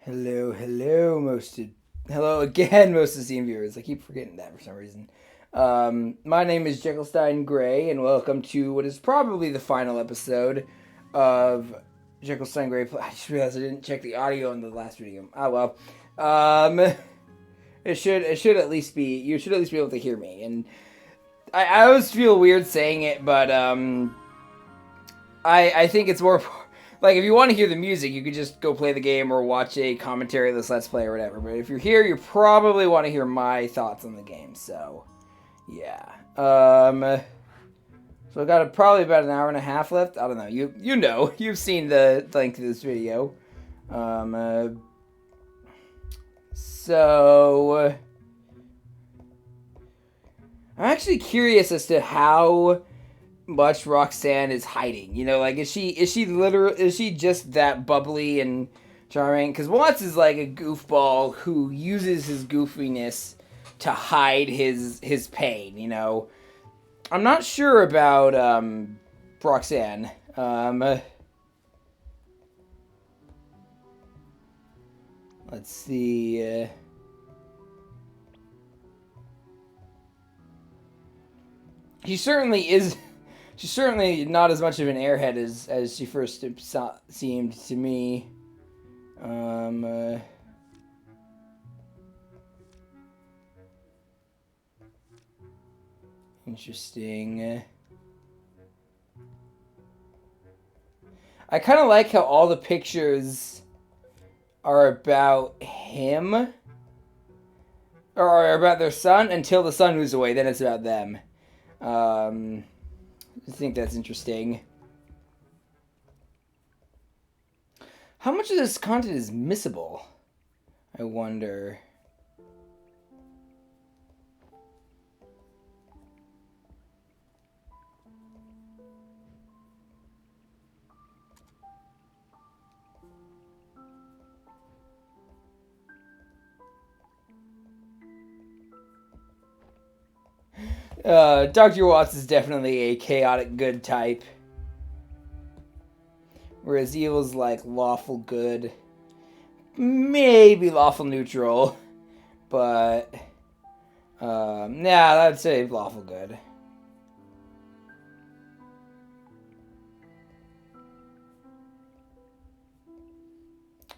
Hello again, most esteemed viewers. I keep forgetting that for some reason. My name is Jekyllstein Gray, and welcome to what is probably the final episode of Jekyllstein Gray. I just realized I didn't check the audio in the last video. Oh well. It should at least be, you should at least be able to hear me. And I always feel weird saying it, but I think it's more like if you want to hear the music, you could just go play the game or watch a commentary of this Let's Play or whatever. But if you're here, you probably want to hear my thoughts on the game. So, yeah. So I got probably about an hour and a half left. I don't know. You know, you've seen the length of this video. So I'm actually curious as to how much Roxanne is hiding. You know, like is she just that bubbly and charming? Because Watts is like a goofball who uses his goofiness to hide his pain. You know, I'm not sure about Roxanne. Let's see. He certainly is. She's certainly not as much of an airhead as she first seemed to me. Interesting. I kind of like how all the pictures are about him, or are about their son until the son moves away. Then it's about them. I think that's interesting. How much of this content is missable? I wonder. Dr. Watts is definitely a chaotic good type. Whereas Evil's like lawful good. Maybe lawful neutral. But, I'd say lawful good.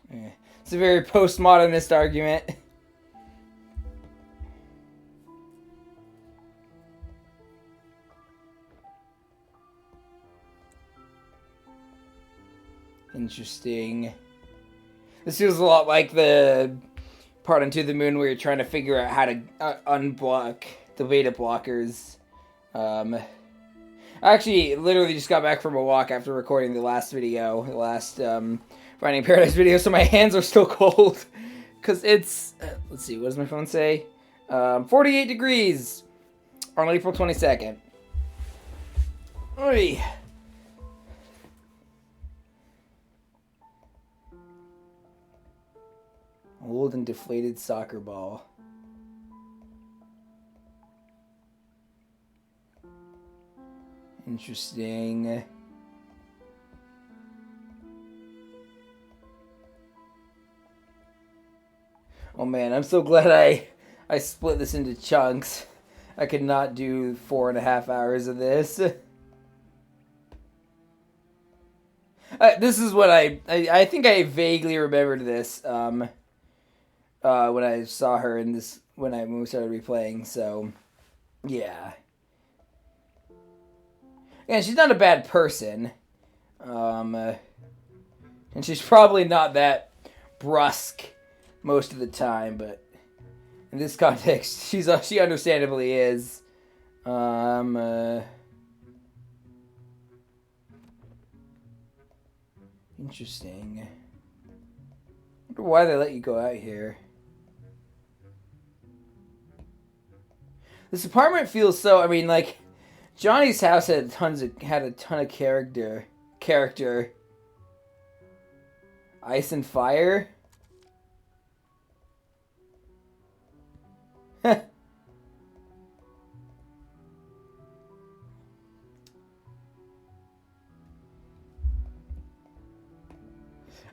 It's a very postmodernist argument. Interesting. This feels a lot like the part on To the Moon where you're trying to figure out how to unblock the beta blockers. I actually literally just got back from a walk after recording the last video, the last Finding Paradise video, so my hands are still cold. Because it's, let's see, what does my phone say? 48 degrees on April 22nd. Oy. Old and deflated soccer ball. Interesting. Oh man, I'm so glad I split this into chunks. I could not do 4.5 hours of this. This is what I think I vaguely remembered this. When I saw her in this, when we started replaying, so, yeah. And she's not a bad person. And she's probably not that brusque most of the time, but in this context, she understandably is. Interesting. I wonder why they let you go out here. This apartment feels so. I mean, like Johnny's house had a ton of character. Ice and fire.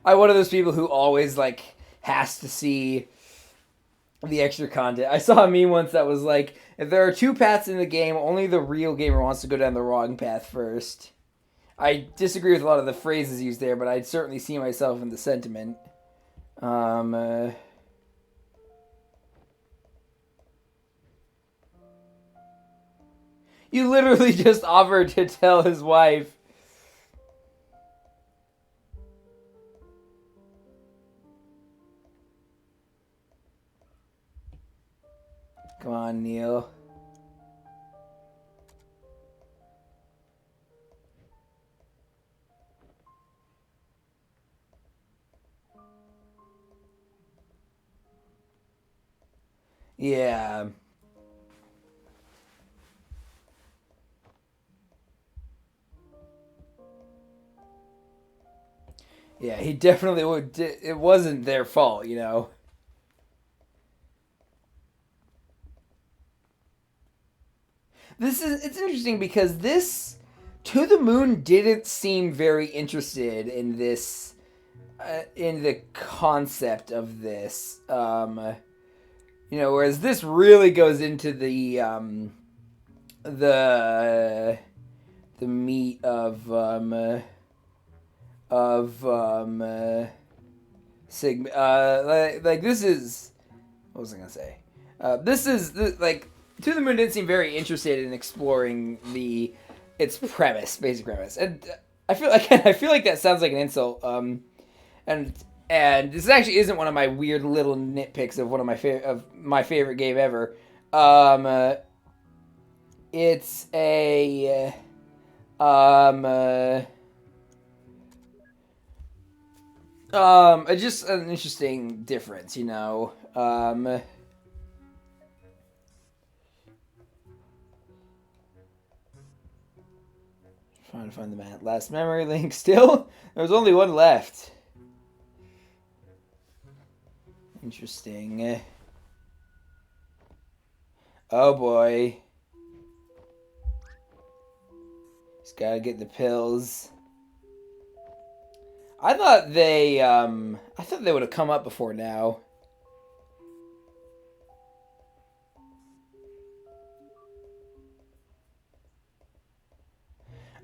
I'm one of those people who always like has to see the extra content. I saw a meme once that was like, if there are two paths in the game, only the real gamer wants to go down the wrong path first. I disagree with a lot of the phrases used there, but I'd certainly see myself in the sentiment. You literally just offered to tell his wife. Come on, Neil. Yeah. Yeah, he definitely would. It wasn't their fault, you know. It's interesting because this To the Moon didn't seem very interested in this in the concept of this. You know, whereas this really goes into the the meat of Sigma. Like this is, what was I gonna say? Like To the Moon didn't seem very interested in exploring its premise, basic premise, and I feel like that sounds like an insult. And this actually isn't one of my weird little nitpicks of one of my favorite game ever. It's a just an interesting difference, you know. Trying to find the last memory link. Still, there's only one left. Interesting. Oh boy. He's gotta get the pills. I thought they would have come up before now.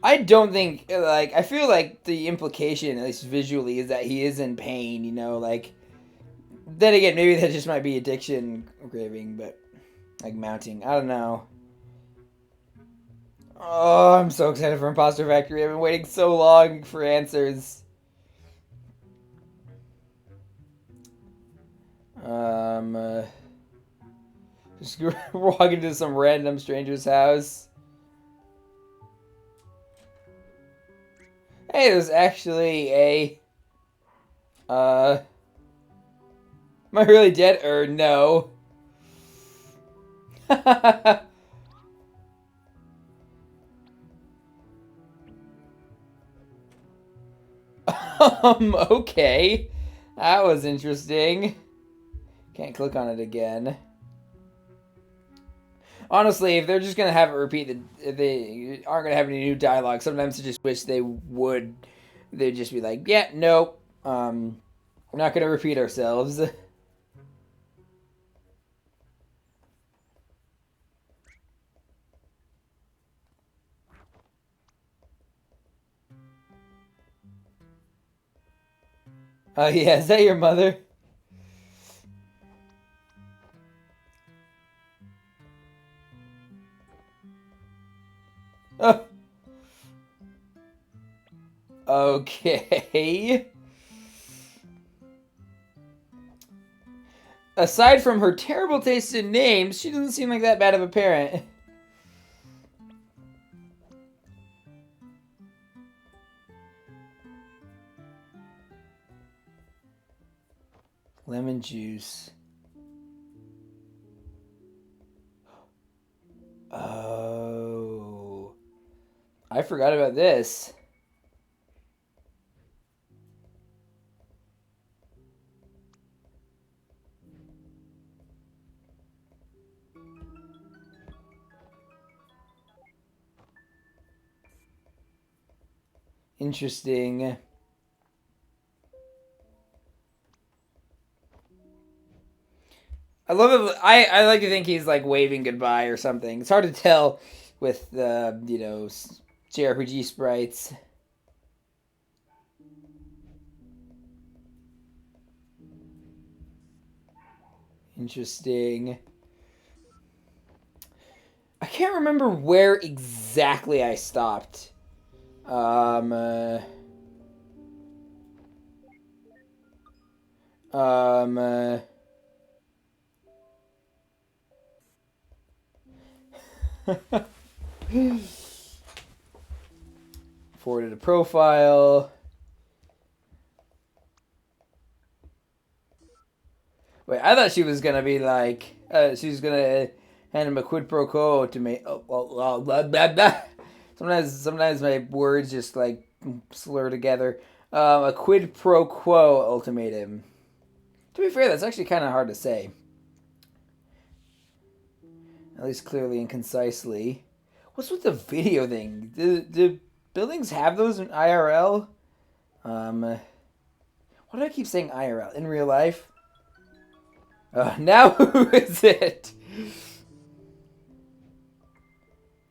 I don't think, like, I feel like the implication, at least visually, is that he is in pain, you know, like, then again, maybe that just might be addiction craving, but, like, mounting, I don't know. Oh, I'm so excited for Imposter Factory. I've been waiting so long for answers. Just walk into some random stranger's house. Hey, there's actually a, am I really dead or no? Okay. That was interesting. Can't click on it again. Honestly, if they're just gonna have it repeat, if they aren't gonna have any new dialogue, sometimes I just wish they would. They'd just be like, "Yeah, nope, we're not gonna repeat ourselves." Oh yeah, is that your mother? Oh, okay. Aside from her terrible taste in names, she doesn't seem like that bad of a parent. Lemon juice. Oh. I forgot about this. Interesting. I love it. I like to think he's like waving goodbye or something. It's hard to tell with JRPG sprites. Interesting. I can't remember where exactly I stopped. Um. Uh, um. Uh, Forwarded a profile. Wait, I thought she was gonna be like, she was gonna hand him a quid pro quo to me. Oh, blah, blah, blah. Sometimes my words just like slur together. A quid pro quo ultimatum. To be fair, that's actually kind of hard to say. At least clearly and concisely. What's with the video thing? Do buildings have those in IRL? Why do I keep saying IRL? In real life? Now who is it?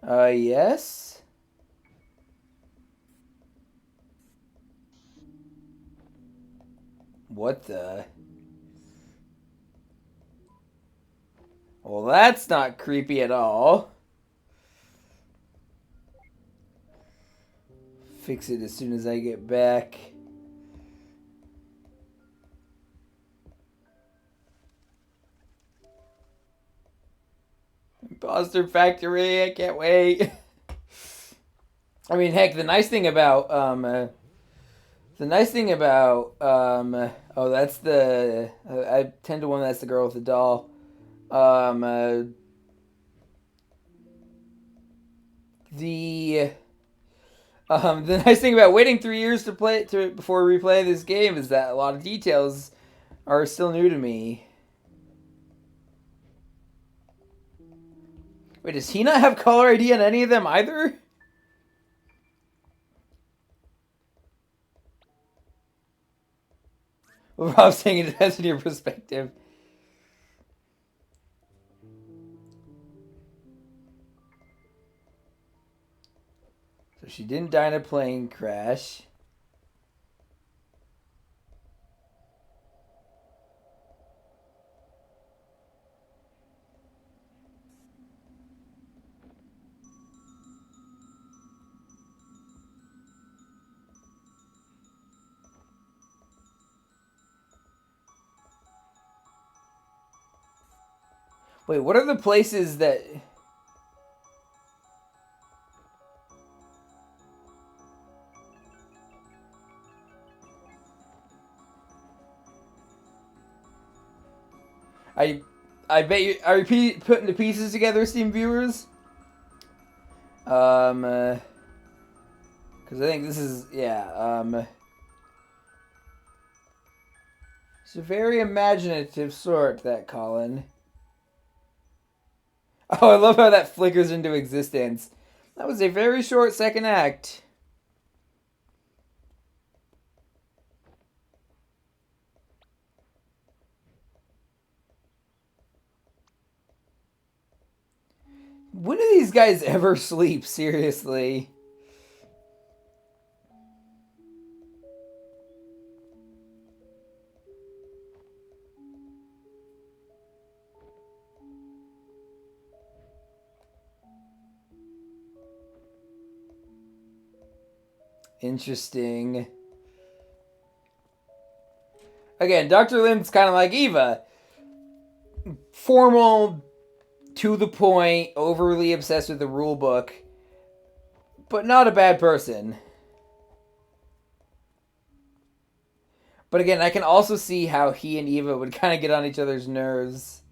Yes? What the? Well, that's not creepy at all. Fix it as soon as I get back. Imposter Factory, I can't wait. I mean, heck, the nice thing about oh, that's the I tend to wonder that's the girl with the doll. The the nice thing about waiting 3 years before we replay this game is that a lot of details are still new to me. Wait, does he not have caller ID on any of them either? Well, Rob's saying it depends on your perspective. So she didn't die in a plane crash. Wait, what are the places that... I bet you... Are you putting the pieces together, Steam viewers? Because I think this is... Yeah, it's a very imaginative sort, that Colin. Oh, I love how that flickers into existence. That was a very short second act. When do these guys ever sleep? Seriously. Interesting. Again, Dr. Lim's kind of like Eva. Formal, to the point, overly obsessed with the rule book, but not a bad person. But again, I can also see how he and Eva would kind of get on each other's nerves.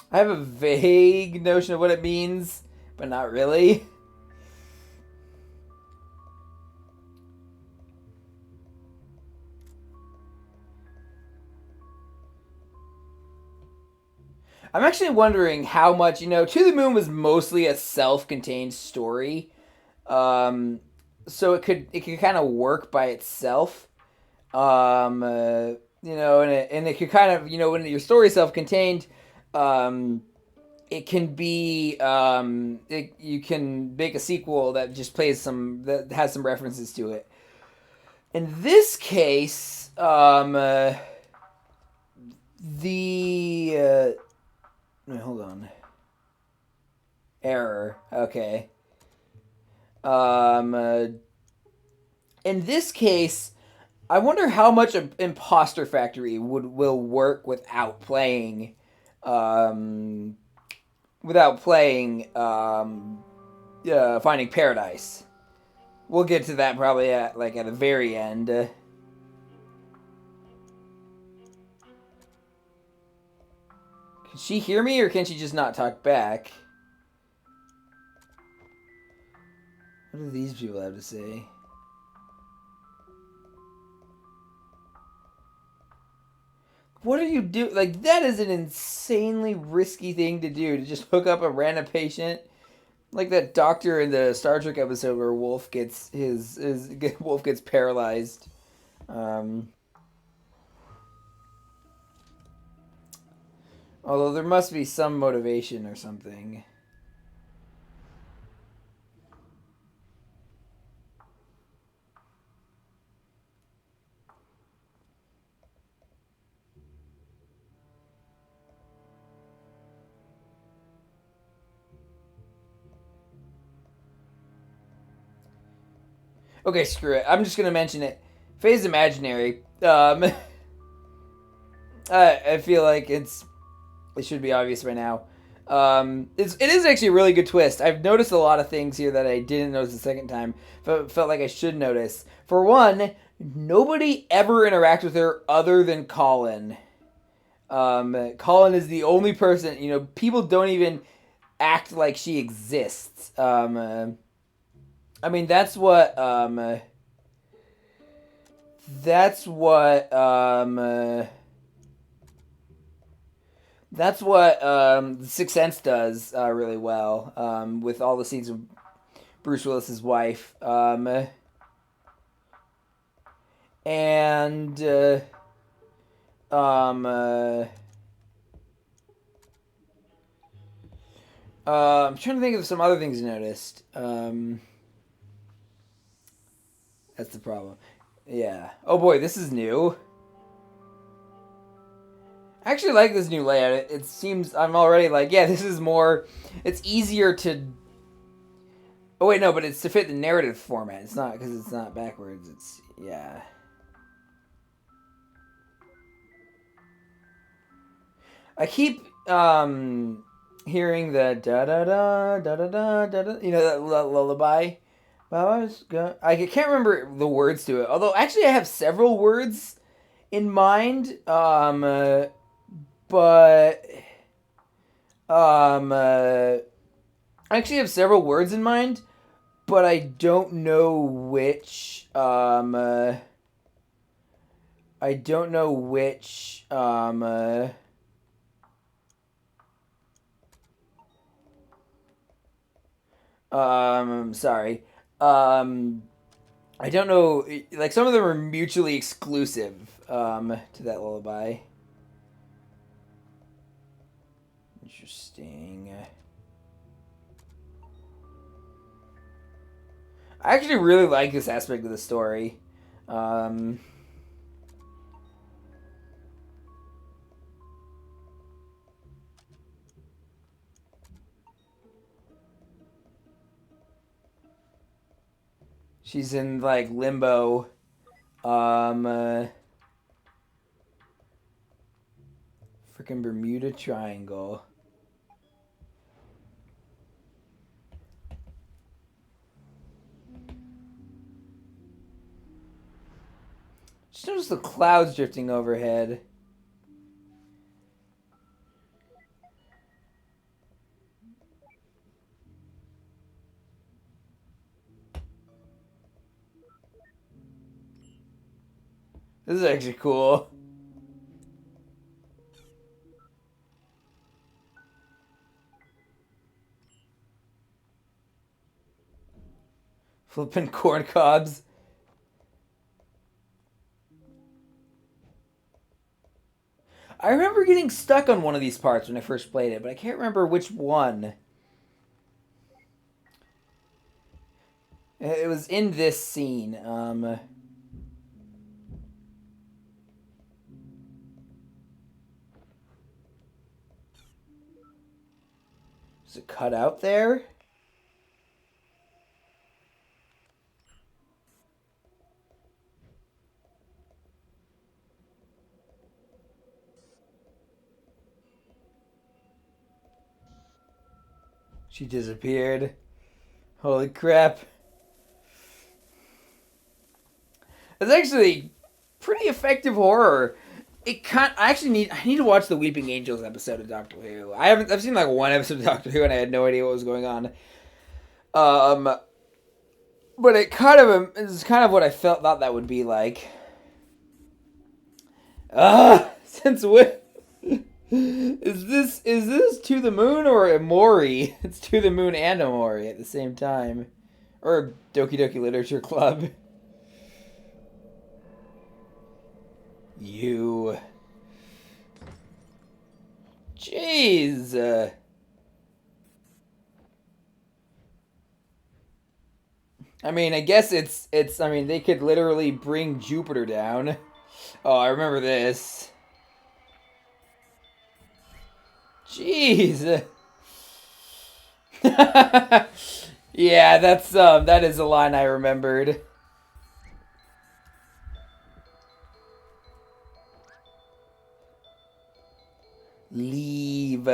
I have a vague notion of what it means, but not really. I'm actually wondering how much, To the Moon was mostly a self-contained story. So it could kind of work by itself. And it could kind of, when your story is self-contained, um, it can be you can make a sequel that just that has some references to it. In this case, the wait, hold on, error. Okay. Um, uh, in this case, I wonder how much Imposter Factory will work um, without playing Finding Paradise. We'll get to that probably at the very end. Can she hear me, or can she just not talk back? What do these people have to say? What are you doing? Like, that is an insanely risky thing to do, to just hook up a random patient. Like that doctor in the Star Trek episode where Wolf gets Wolf gets paralyzed. Um, Although there must be some motivation or something. Okay, screw it. I'm just gonna mention it. Faye's imaginary. I feel like it should be obvious by now. It is actually a really good twist. I've noticed a lot of things here that I didn't notice the second time, but felt like I should notice. For one, nobody ever interacts with her other than Colin. Colin is the only person. People don't even act like she exists. I mean, that's what The Sixth Sense does really well, with all the scenes of Bruce Willis's wife, and um, uh, I'm trying to think of some other things I noticed. That's the problem. Yeah. Oh boy, this is new. I actually like this new layout. It seems I'm already like, yeah, this is more. It's easier to. Oh wait, no, but it's to fit the narrative format. It's not because it's not backwards. It's yeah. I keep hearing the da da da da da da da da. That lullaby. I can't remember the words to it. Although actually, I have several words in mind. But I actually have several words in mind, but I don't know which. I don't know which. Sorry. Um, I don't know. Like, some of them are mutually exclusive. To that lullaby. Interesting. I actually really like this aspect of the story. Um, she's in like limbo. Freaking Bermuda Triangle. Just notice the clouds drifting overhead. This is actually cool. Flipping corn cobs. I remember getting stuck on one of these parts when I first played it, but I can't remember which one. It was in this scene. Is it cut out there? She disappeared. Holy crap. It's actually pretty effective horror. I need to watch the Weeping Angels episode of Doctor Who. I've seen like one episode of Doctor Who and I had no idea what was going on. But it's kind of what I thought that would be like. Since when is this To the Moon or Amori? It's To the Moon and Amori at the same time. Or Doki Doki Literature Club. You. Jeez. I mean, I guess I mean, they could literally bring Jupiter down. Oh, I remember this. Jeez. Yeah, that is a line I remembered. Leave.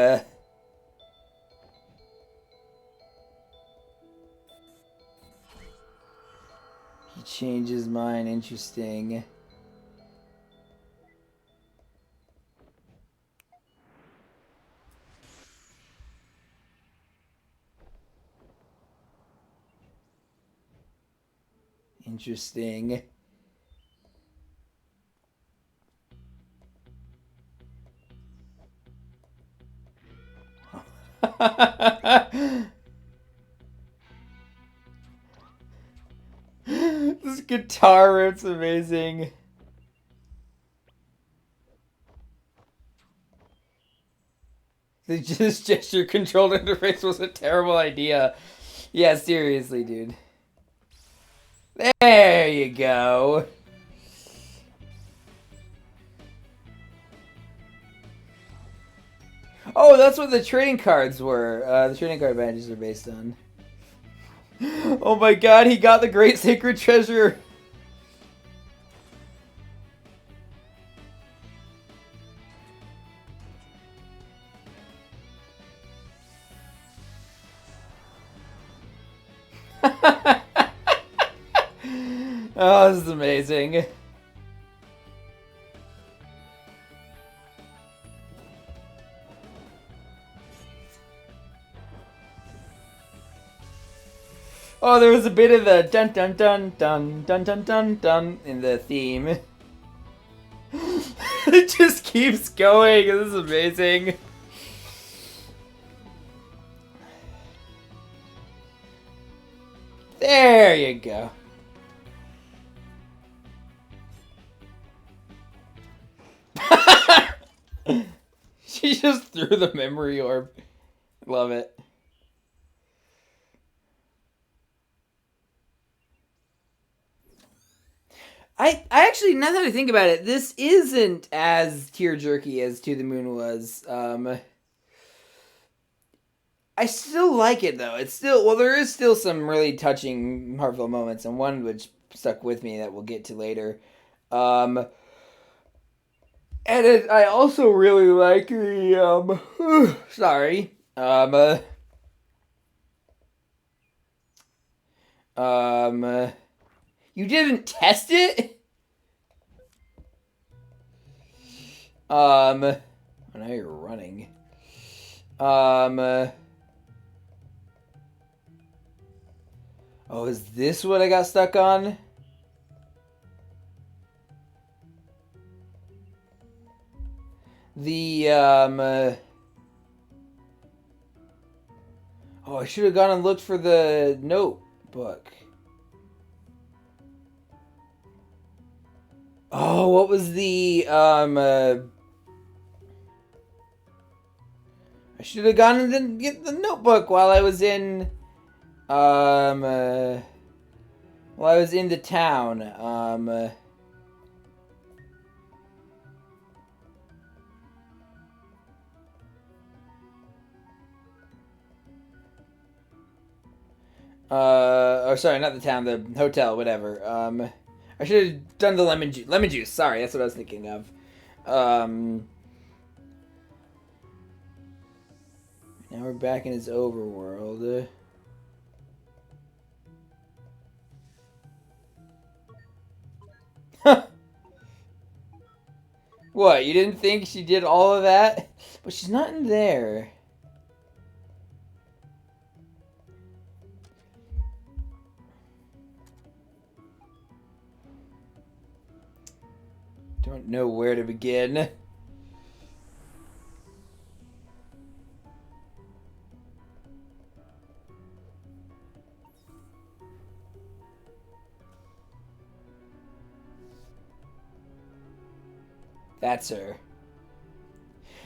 He changed his mind. Interesting. Interesting. This guitar riff's amazing. This gesture controlled interface was a terrible idea. Yeah, seriously, dude. There you go. Oh, that's what the trading cards were. The trading card badges are based on. Oh my god, he got the Great Sacred Treasure. Oh, this is amazing. Oh, there was a bit of the dun dun dun dun dun dun dun dun in the theme. It just keeps going. This is amazing. There you go. She just threw the memory orb. Love it. I actually, now that I think about it, this isn't as tear-jerky as To the Moon was. I still like it, though. It's still, well, there is still some really touching, heartfelt moments, and one which stuck with me that we'll get to later. And I also really like the, sorry, you didn't test it? Oh, now you're running. Oh, is this what I got stuck on? The, oh, I should have gone and looked for the notebook. Oh, what was the I should have gone and get the notebook while I was in um uh, while I was in the town. Oh, sorry, not the town, the hotel, whatever. I should have done the lemon juice. Lemon juice. Sorry, that's what I was thinking of. Now we're back in his overworld. What? You didn't think she did all of that? But she's not in there. Don't know where to begin. That's her.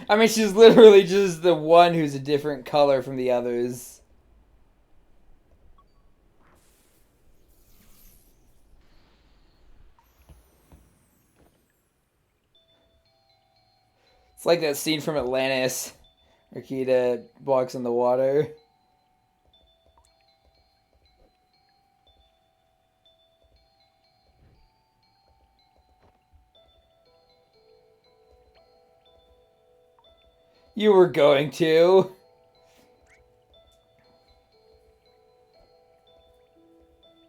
I mean, she's literally just the one who's a different color from the others. It's like that scene from Atlantis where Kita walks in the water. You were going to.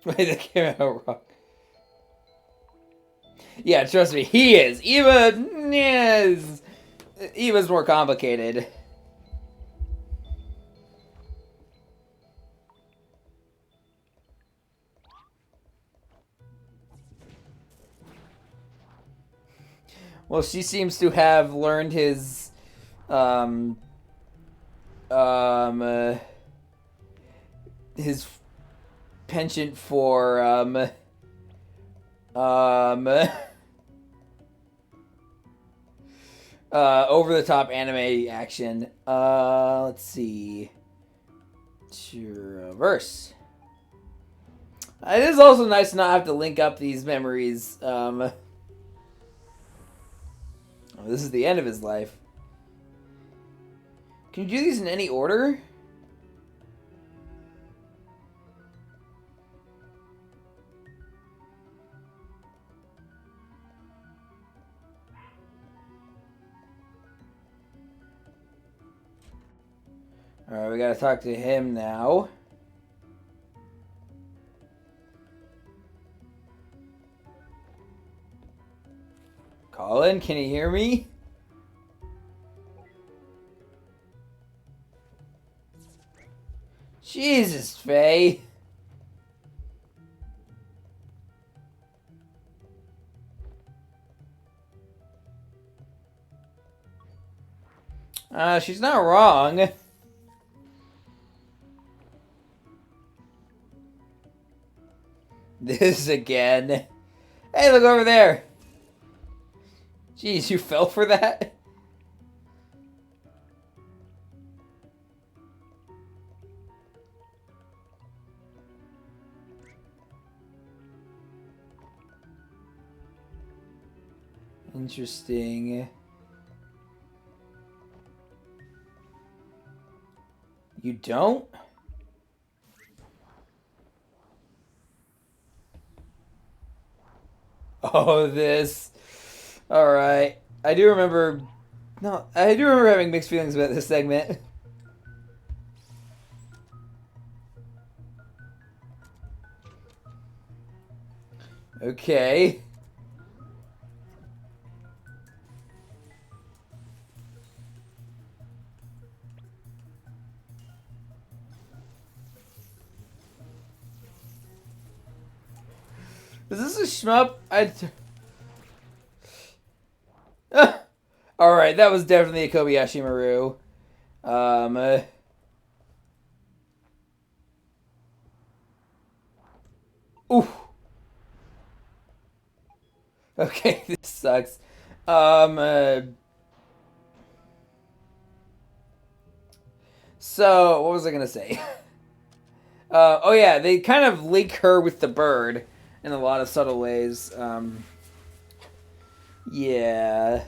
Wait, that came out wrong. Yeah, trust me, he is. Eva's more complicated. Well, she seems to have learned his um um his penchant for over the top anime action. Let's see. Traverse. It is also nice to not have to link up these memories. Oh, this is the end of his life. Can you do these in any order? Alright, we gotta talk to him now. Colin, can you hear me? Jesus, Faye. She's not wrong. This again. Hey, look over there. Jeez, you fell for that? Interesting. You don't? Oh, this. Alright. I do remember... No, I do remember having mixed feelings about this segment. Okay. Is this a shmup? Alright, that was definitely a Kobayashi Maru. Ooh. Okay, this sucks. Um, uh, so, what was I gonna say? Oh yeah, they kind of link her with the bird in a lot of subtle ways. Yeah.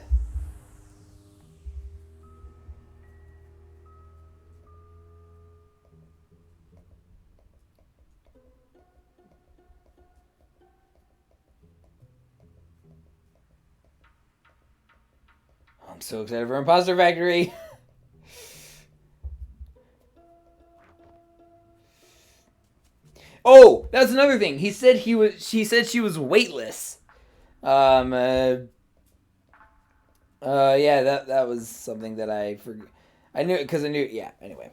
I'm so excited for Imposter Factory. Oh, that's another thing. He said he was. She said she was weightless. Um. Yeah. That was something that I forgot. I knew it because I knew. Yeah. Anyway.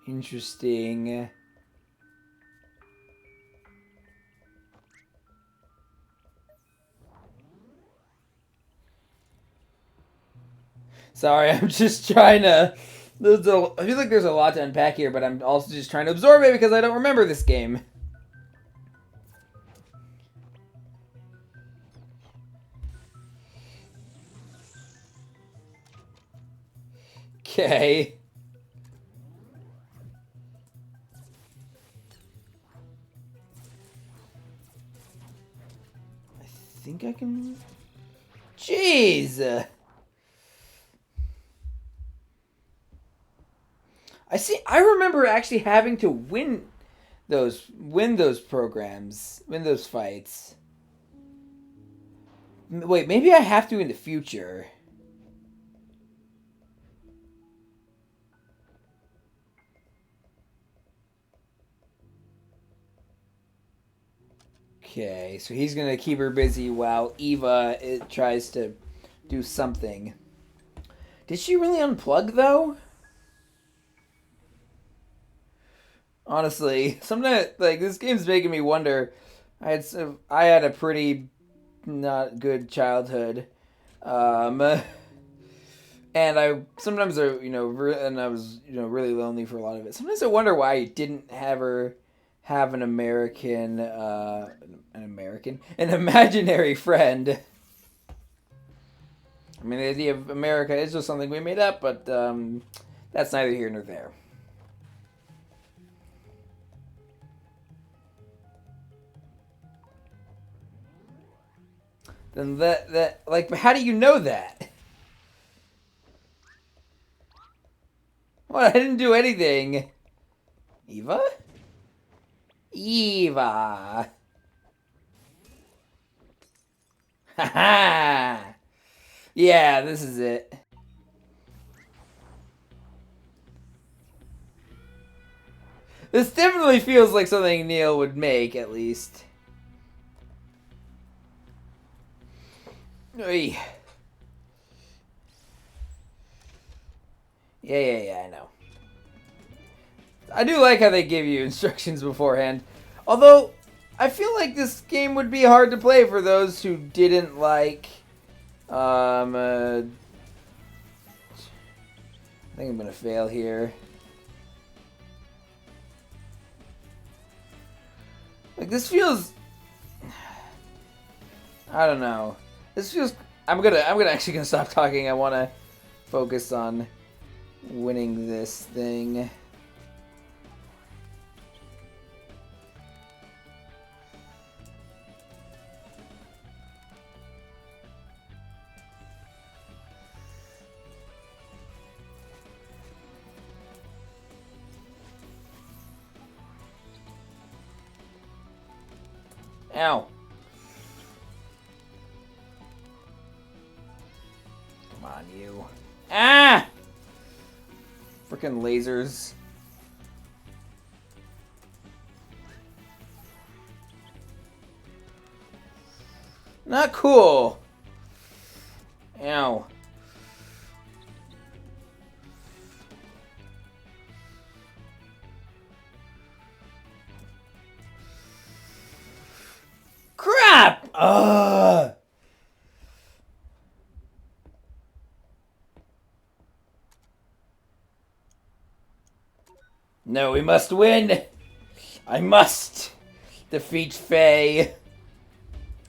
Interesting. Sorry, I'm just trying to. I feel like there's a lot to unpack here, but I'm also just trying to absorb it because I don't remember this game. Okay. I think I can. Jeez. I see. I remember actually having to win those programs, win those fights. Wait, maybe I have to in the future. Okay, so he's gonna keep her busy while Eva tries to do something. Did she really unplug though? Honestly, sometimes like this game's making me wonder. I had a pretty not good childhood, um, and I sometimes and I was really lonely for a lot of it. Sometimes I wonder why I didn't have her have an imaginary friend. I mean, the idea of America is just something we made up, but that's neither here nor there. Then that like, how do you know that? What? I didn't do anything. Eva? Eva. Haha. Yeah, this is it. This definitely feels like something Neil would make, at least. Oy. Yeah, I know. I do like how they give you instructions beforehand. Although, I feel like this game would be hard to play for those who didn't like, I think I'm gonna fail here. Like, this feels... I don't know. This feels... actually gonna stop talking. I wanna focus on winning this thing. Ow. Come on, you. Ah! Frickin' lasers. Not cool. Ow. Crap! Ugh! No, we must win! I must defeat Faye.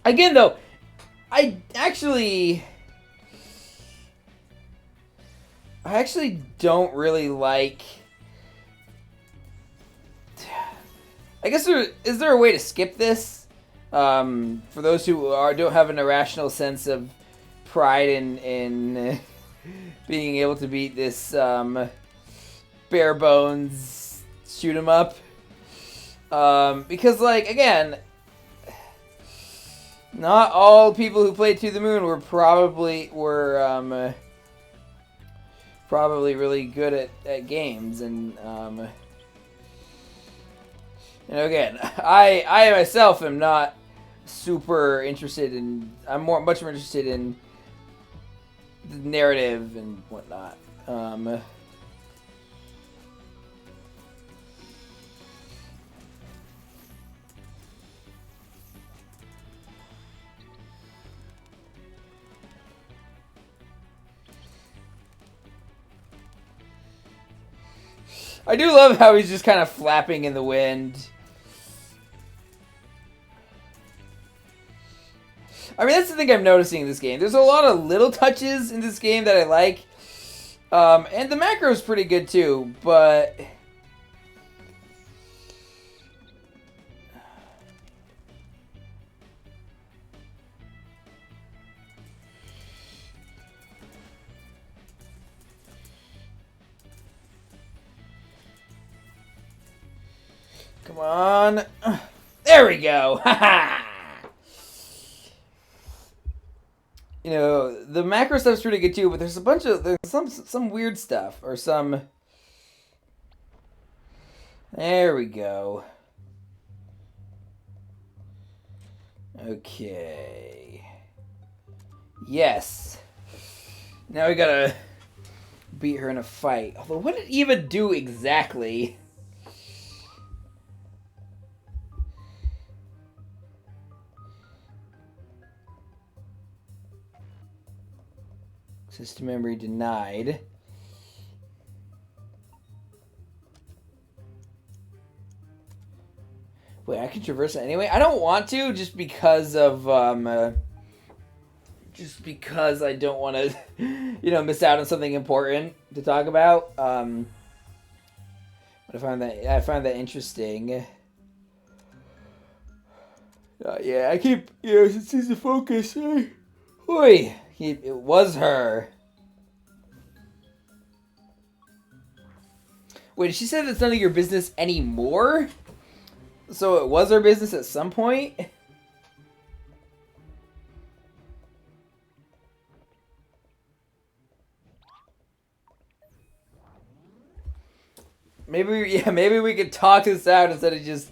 Again, though, I actually don't really like... I guess is there a way to skip this? For those who don't have an irrational sense of pride in being able to beat this bare bones shoot 'em up. Because, like, again, not all people who played To the Moon were probably really good at games, and again, I myself am not super interested in. I'm much more interested in the narrative and whatnot. I do love how he's just kind of flapping in the wind. I mean, that's the thing I'm noticing in this game. There's a lot of little touches in this game that I like. And the macro's pretty good too, but... Come on. There we go. Haha. The macro stuff's pretty good too, but there's some weird stuff or some. There we go. Okay. Yes. Now we gotta beat her in a fight. Although, what did Eva do exactly? System memory denied. Wait, I can traverse it anyway? I don't want to, just because of, just because I don't want to, miss out on something important to talk about. But I find that interesting. Yeah, I keep, since he's the focus, Oi! It was her. Wait, she said it's none of your business anymore? So it was her business at some point? Maybe we could talk this out instead of just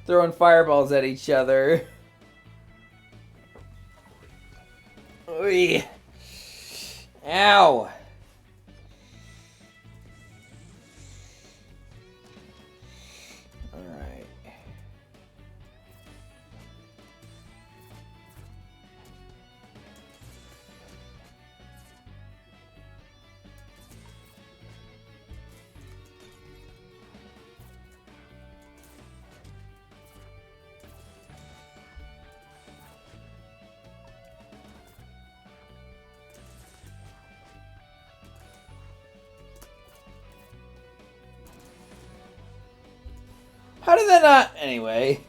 throwing fireballs at each other. Oy. Ow. Alright. How did that not... Anyway.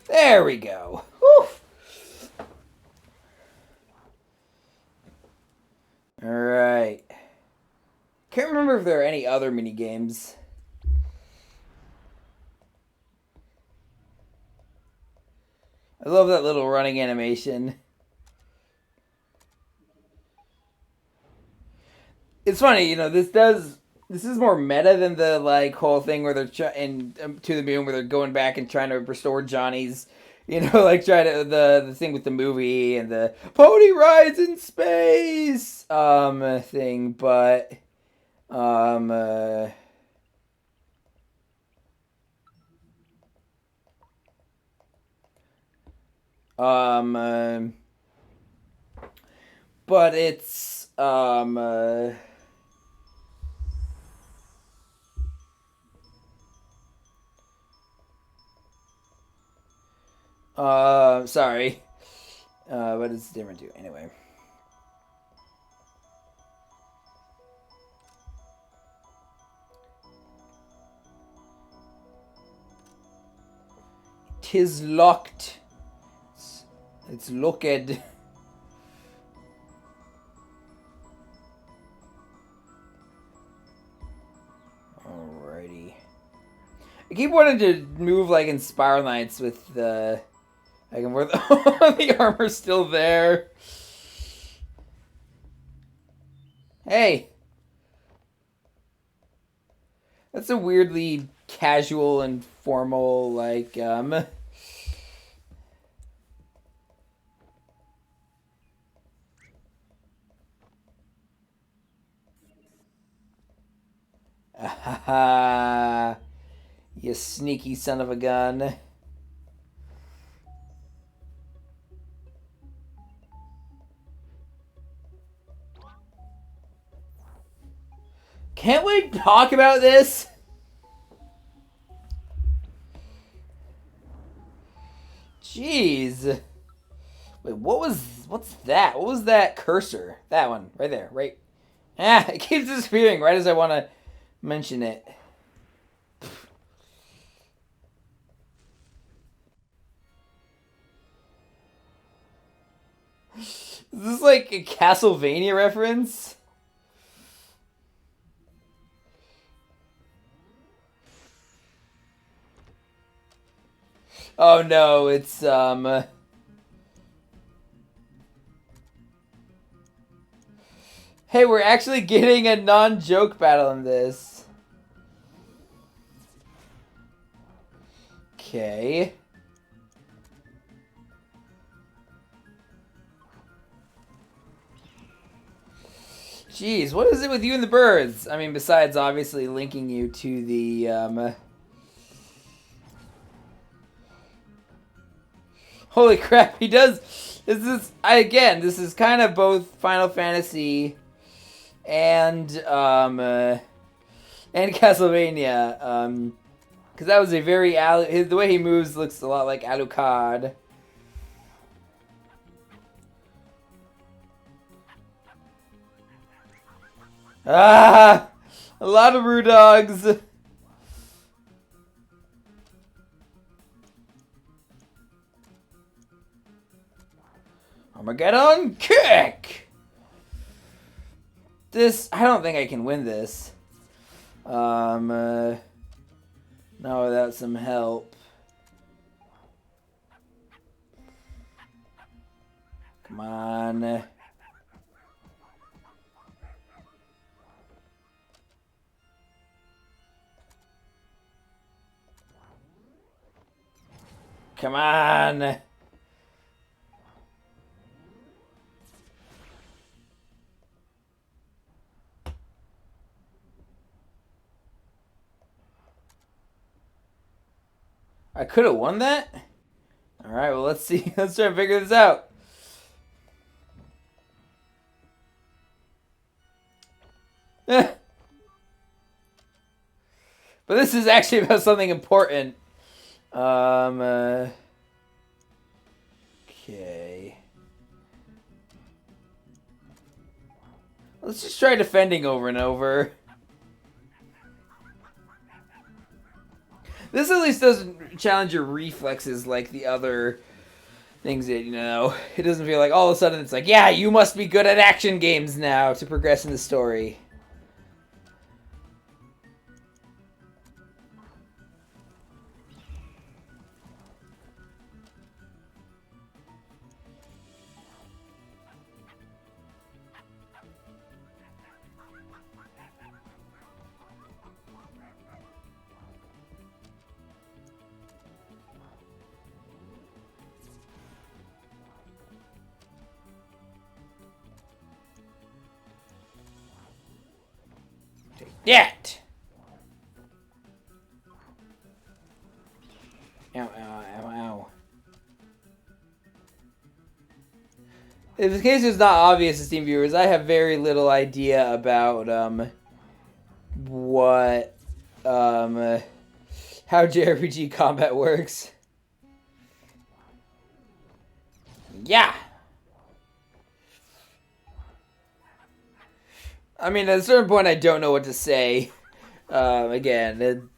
There we go. Whew. Alright. Can't remember if there are any other mini games. I love that little running animation. It's funny, this is more meta than the whole thing where they're To the Moon, where they're going back and trying to restore Johnny's, try to the thing with the movie and the pony rides in space thing. But Um, uh, um, uh, but it's, sorry. But it's different too. Anyway. Tis locked. It's looked. Alrighty. I keep wanting to move like in Spiral Knights with the... I can work the armor's still there. Hey! That's a weirdly casual and formal, like, you sneaky son of a gun. Can't we talk about this? Jeez. Wait, what's that? What was that cursor? That one, right there, right? Ah, it keeps disappearing right as I want to mention it. Is this like a Castlevania reference? Oh no, it's Hey, we're actually getting a non-joke battle in this. Okay. Jeez, what is it with you and the birds? I mean, besides obviously linking you to the, Holy crap, he does... This is kind of both Final Fantasy and Castlevania, because that was a very... the way he moves looks a lot like Alucard. Ah! A lot of Roo Dogs! Armageddon kick! I don't think I can win this. Not without some help. Come on. Come on. I could have won that? Alright, well, let's see. Let's try and figure this out. But this is actually about something important. Okay. Let's just try defending over and over. This at least doesn't challenge your reflexes like the other things that, you know, it doesn't feel like all of a sudden it's like, yeah, you must be good at action games now to progress in the story. Take that! Ow, ow, ow, ow. If the case is not obvious, esteemed viewers, I have very little idea about, what, how JRPG combat works. Yeah! I mean, at a certain point, I don't know what to say. Again,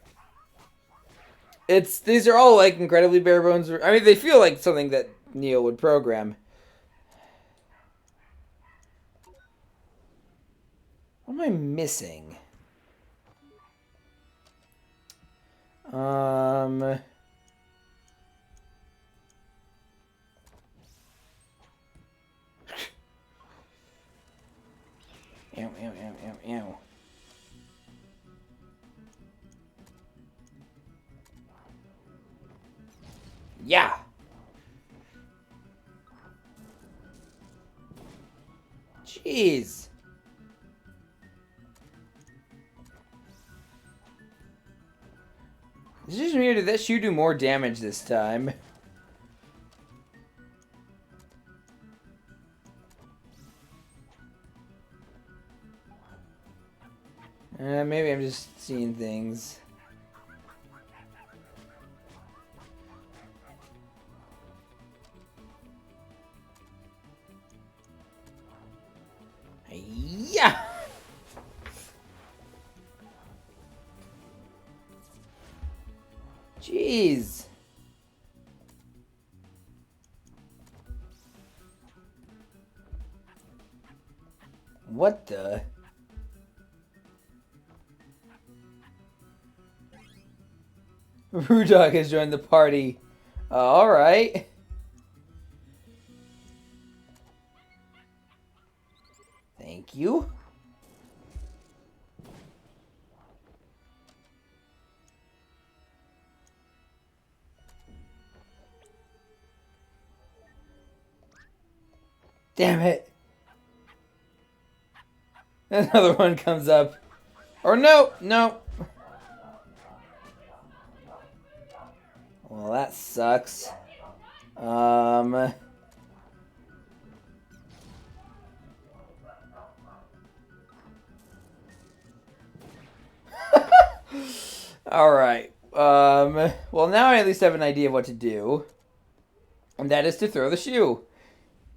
these are all, like, incredibly bare bones. I mean, they feel like something that Neil would program. What am I missing? Ow, ow, ow, ow, ow. Yeah! Jeez! Is it just me or did that shoe do more damage this time? Maybe I'm just seeing things. Yeah! Jeez! What the? Rudog has joined the party. Alright. Thank you. Damn it. Another one comes up. Or no, no. Well, that sucks. Alright. Well, now I at least have an idea of what to do. And that is to throw the shoe.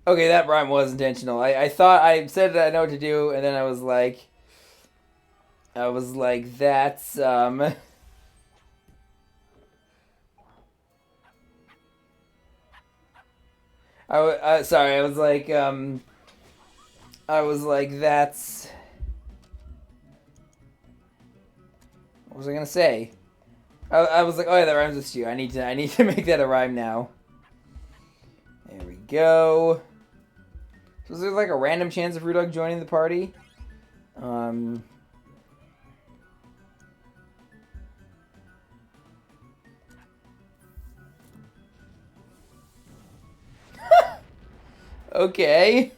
Okay, that rhyme was intentional. I thought I said I know what to do, and then I was like, that's, sorry, I was like, that's, what was I gonna say? I was like, oh yeah, that rhymes with shoe. I need to make that a rhyme now. There we go. So is there like a random chance of Rudog joining the party? Okay.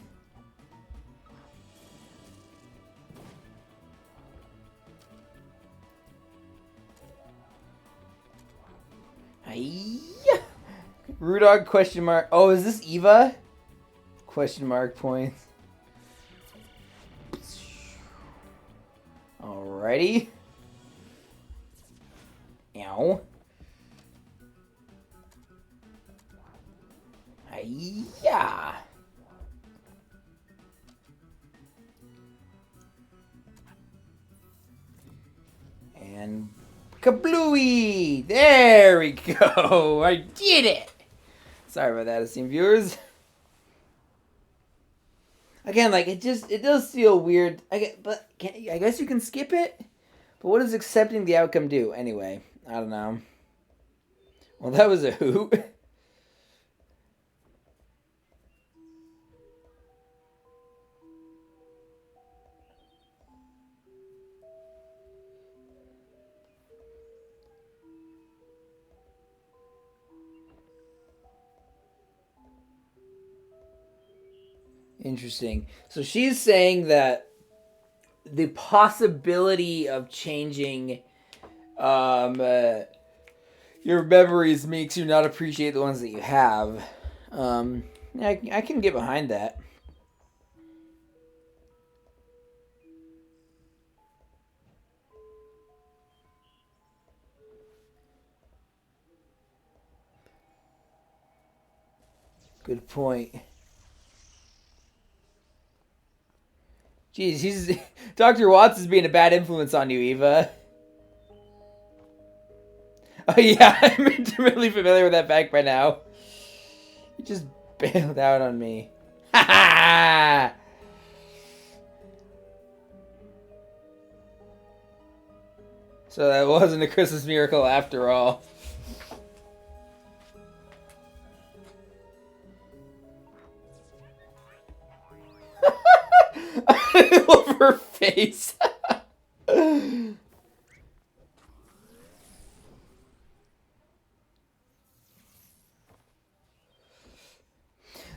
Hiya. Rudog question mark. Oh, is this Eva? Question mark points. Alrighty. Ow. Hiya. And kablooey! There we go! I did it! Sorry about that, esteemed viewers. Again, like, it does feel weird. I guess you can skip it? But what does accepting the outcome do? Anyway, I don't know. Well, that was a hoot. Interesting. So she's saying that the possibility of changing your memories makes you not appreciate the ones that you have. I can get behind that. Good point. Jeez, he's Dr. Watts is being a bad influence on you, Eva. Oh yeah, I'm intimately familiar with that fact by now. You just bailed out on me. Ha ha! So that wasn't a Christmas miracle after all. I love her face.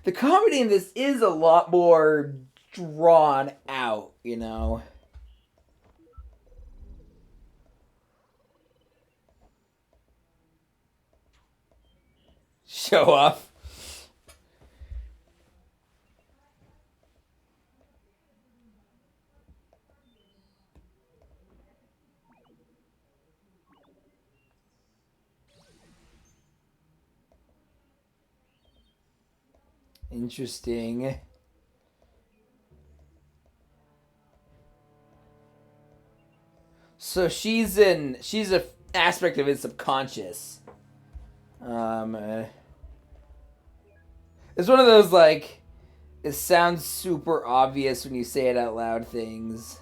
The comedy in this is a lot more drawn out, you know. Show off. Interesting. So she's a aspect of his subconscious. It's one of those like it sounds super obvious when you say it out loud things.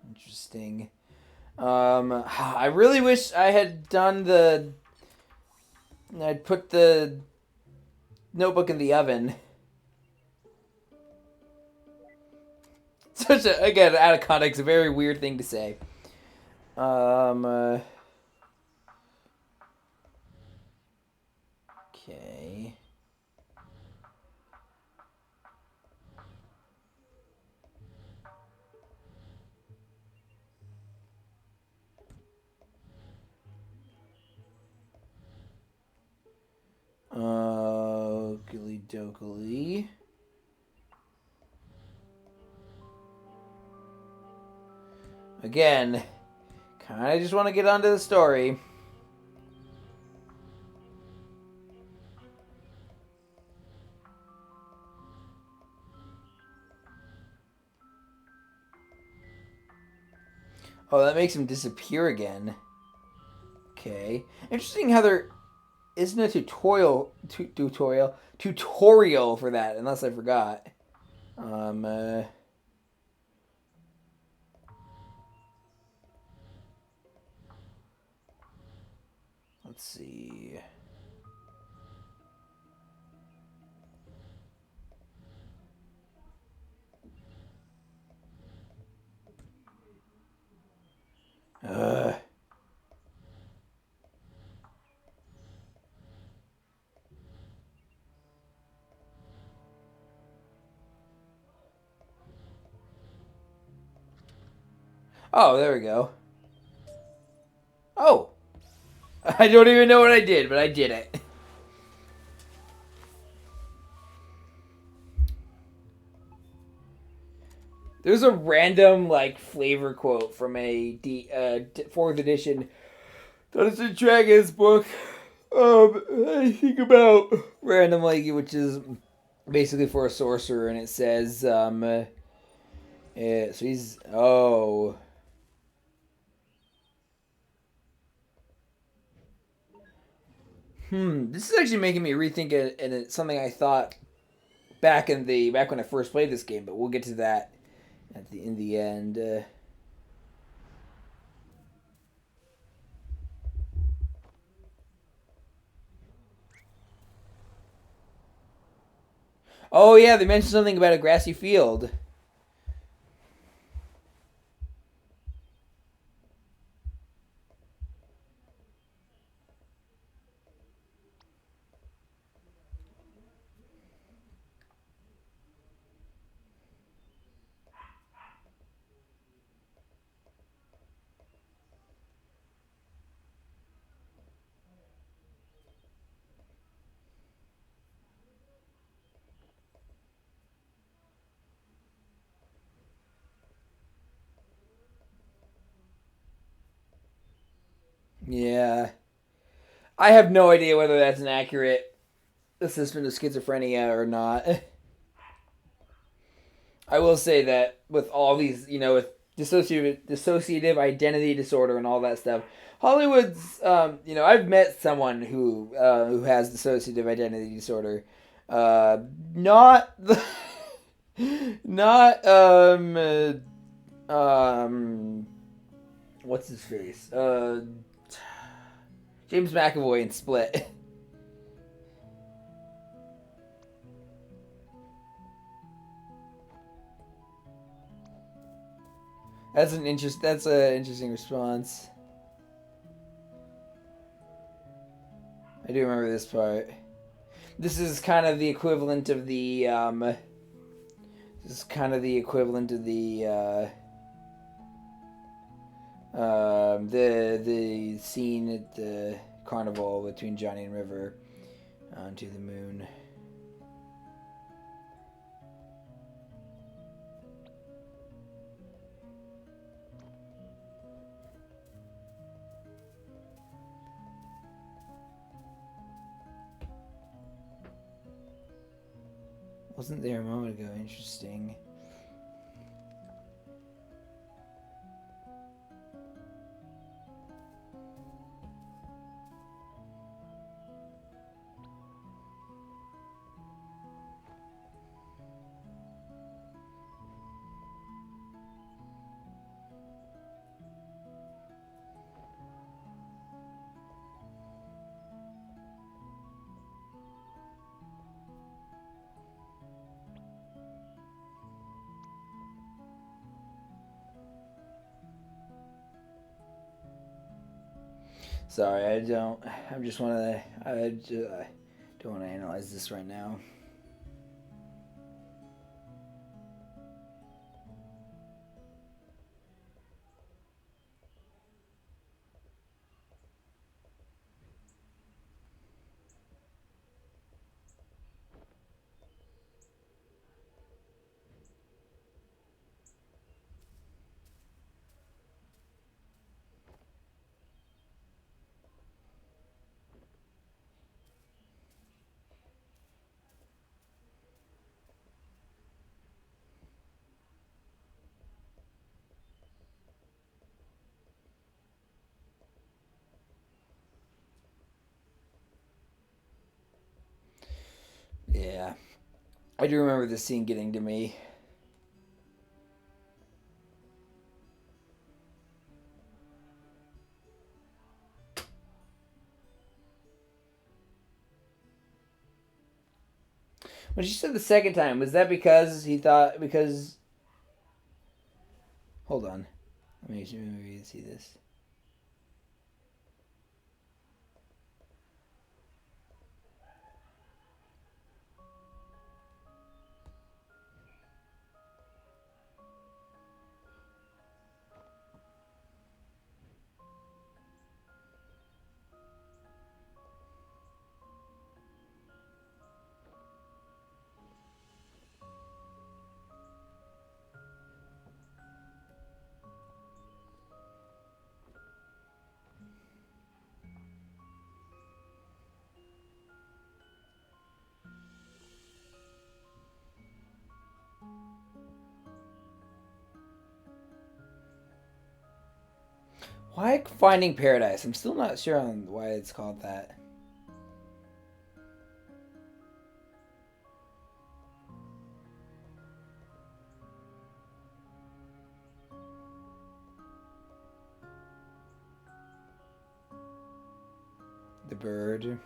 Interesting. I really wish I had done the. I'd put the notebook in the oven. Such a, again, out of context, a very weird thing to say. Okay. Okily dokily. Again, kind of just want to get onto the story. Oh, that makes him disappear again. Okay. Interesting how there isn't a tutorial for that, unless I forgot. Let's see. Oh, there we go. Oh. I don't even know what I did, but I did it. There's a random, like, flavor quote from a 4th edition Dungeons and Dragons book. I think about random, like, which is basically for a sorcerer, and it says, so he's, oh. This is actually making me rethink it, and it's something I thought back when I first played this game, but we'll get to that in the end. Oh yeah, they mentioned something about a grassy field. Yeah. I have no idea whether that's an accurate assessment of schizophrenia or not. I will say that with all these, with dissociative identity disorder and all that stuff, Hollywood's, I've met someone who has dissociative identity disorder. Uh, not the, not what's his face? James McAvoy in Split. That's an interesting response. I do remember this part. This is kind of the equivalent of the this is kind of the equivalent of the scene at the carnival between Johnny and River onto the moon. Wasn't there a moment ago? Interesting. Sorry, I don't. I just want to. I don't want to analyze this right now. Yeah, I do remember this scene getting to me. When she said the second time, was that because he thought because? Hold on, let me see this. Why Finding Paradise? I'm still not sure on why it's called that. The bird.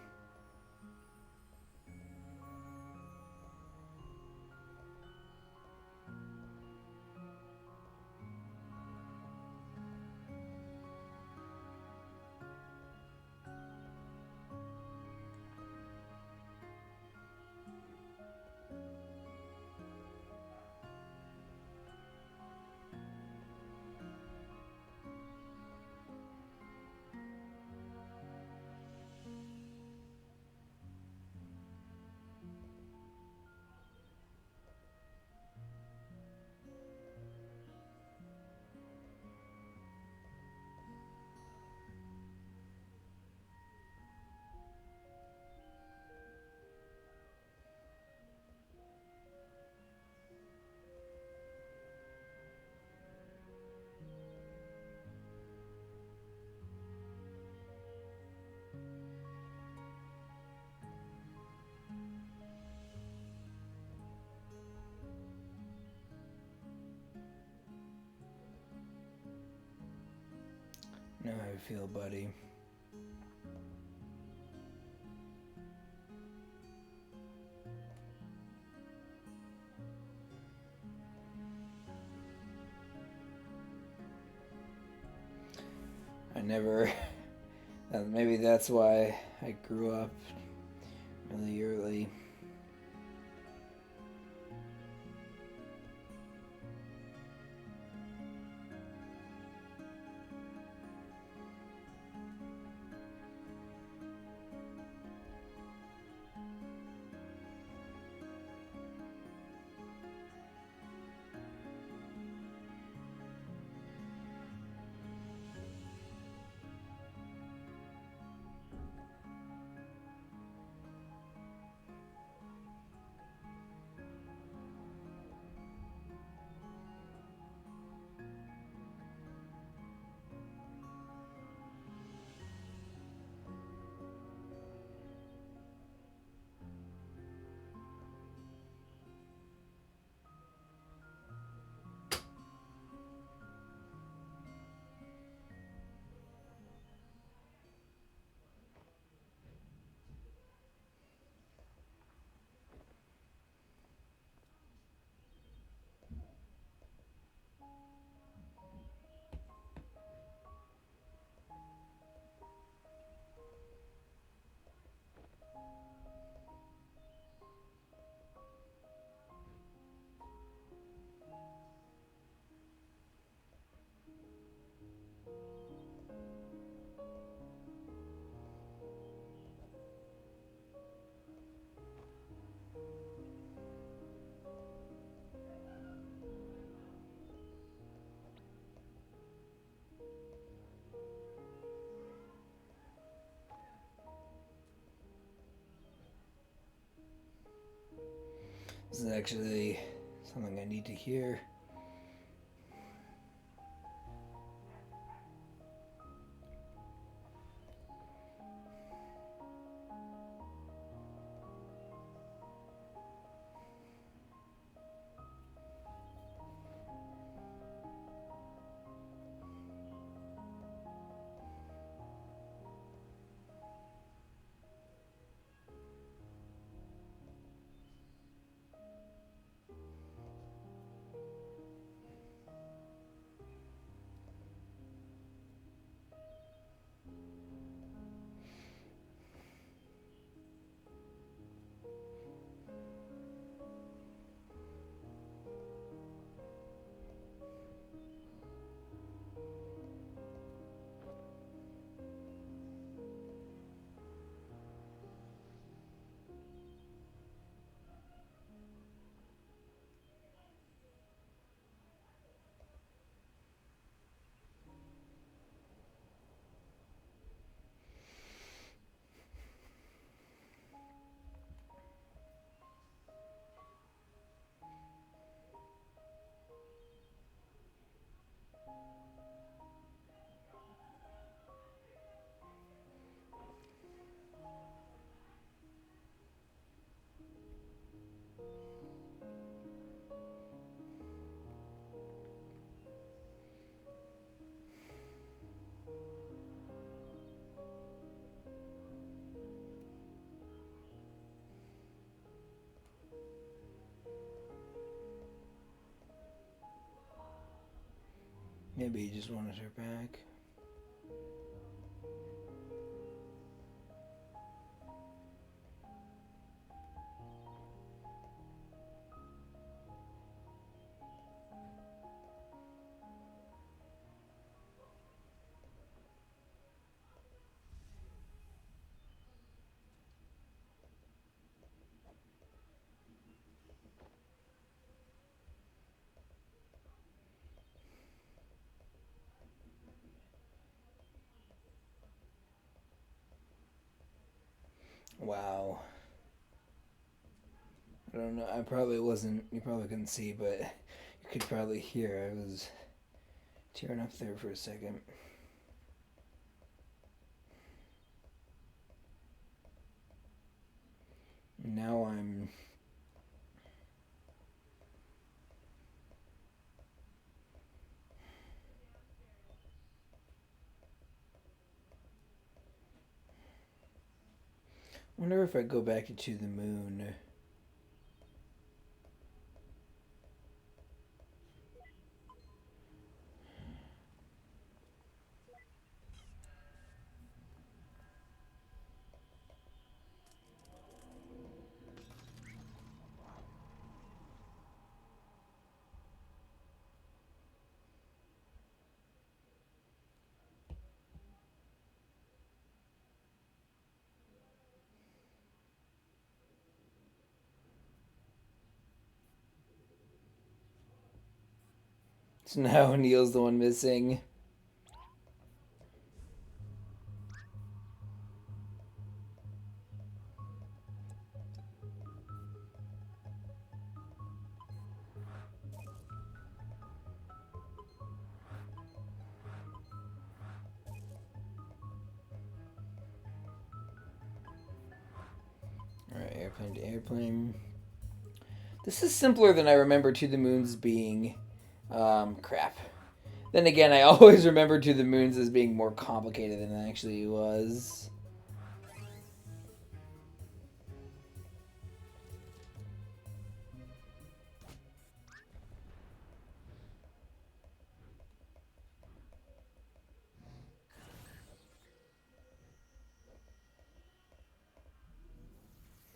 feel, buddy? I never... Maybe that's why I grew up really early. This is actually something I need to hear. Maybe he just wanted her back. Wow. I don't know. I probably wasn't. You probably couldn't see, but you could probably hear. I was tearing up there for a second. Now I'm. Wonder if I go back into the moon. So now Neil's the one missing. Alright, airplane to airplane. This is simpler than I remember To the Moons being. Crap. Then again, I always remember To the Moons as being more complicated than it actually was.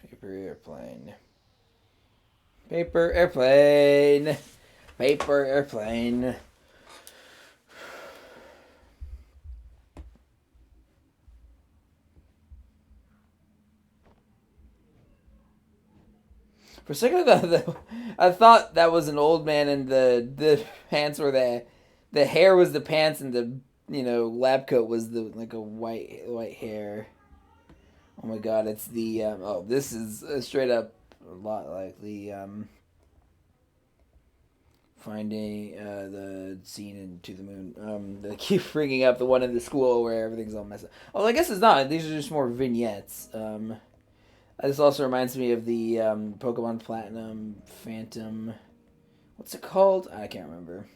Paper airplane. Paper airplane. Paper airplane. For a second, I thought that was an old man, and the pants were the hair was the pants, and the lab coat was the like a white hair. Oh my god, it's the oh, this is straight up a lot like the finding the scene in To the Moon. They keep bringing up the one in the school where everything's all messed up. Oh, I guess it's not. These are just more vignettes. This also reminds me of the Pokemon Platinum Phantom. What's it called? I can't remember.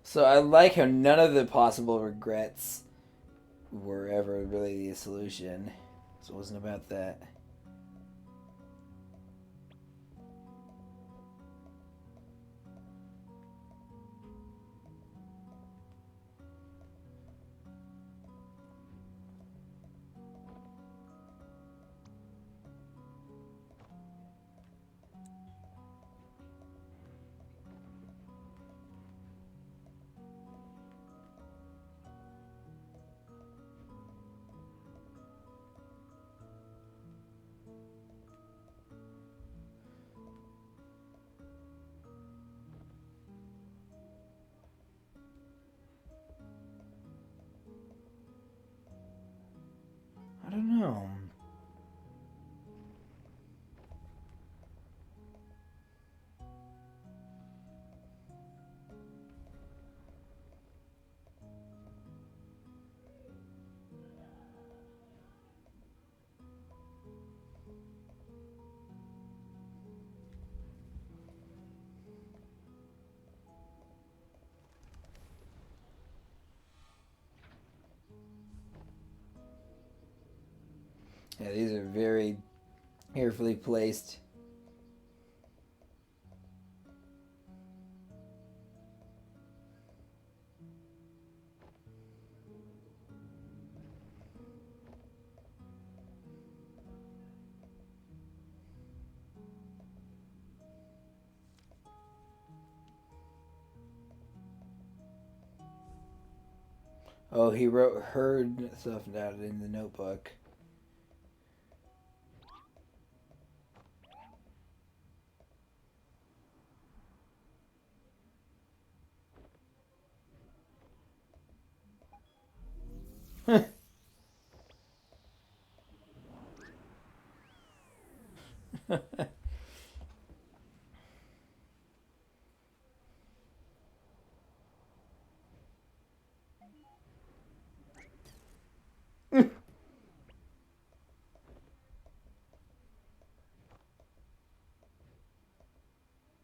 So I like how none of the possible regrets were ever really the solution. So it wasn't about that. I don't know. Yeah, these are very carefully placed. Oh, he heard stuff down in the notebook.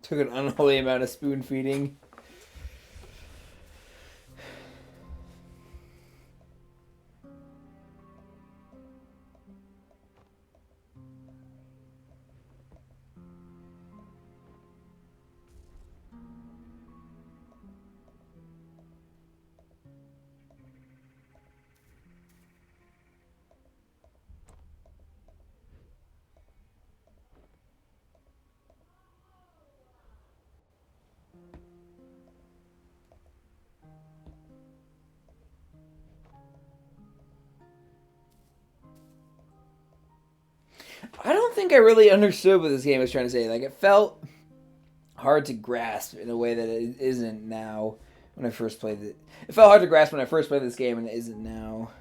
Took an unholy amount of spoon feeding. I don't think I really understood what this game was trying to say. Like, it felt hard to grasp in a way that it isn't now. When I first played it, it felt hard to grasp when I first played this game, and it isn't now.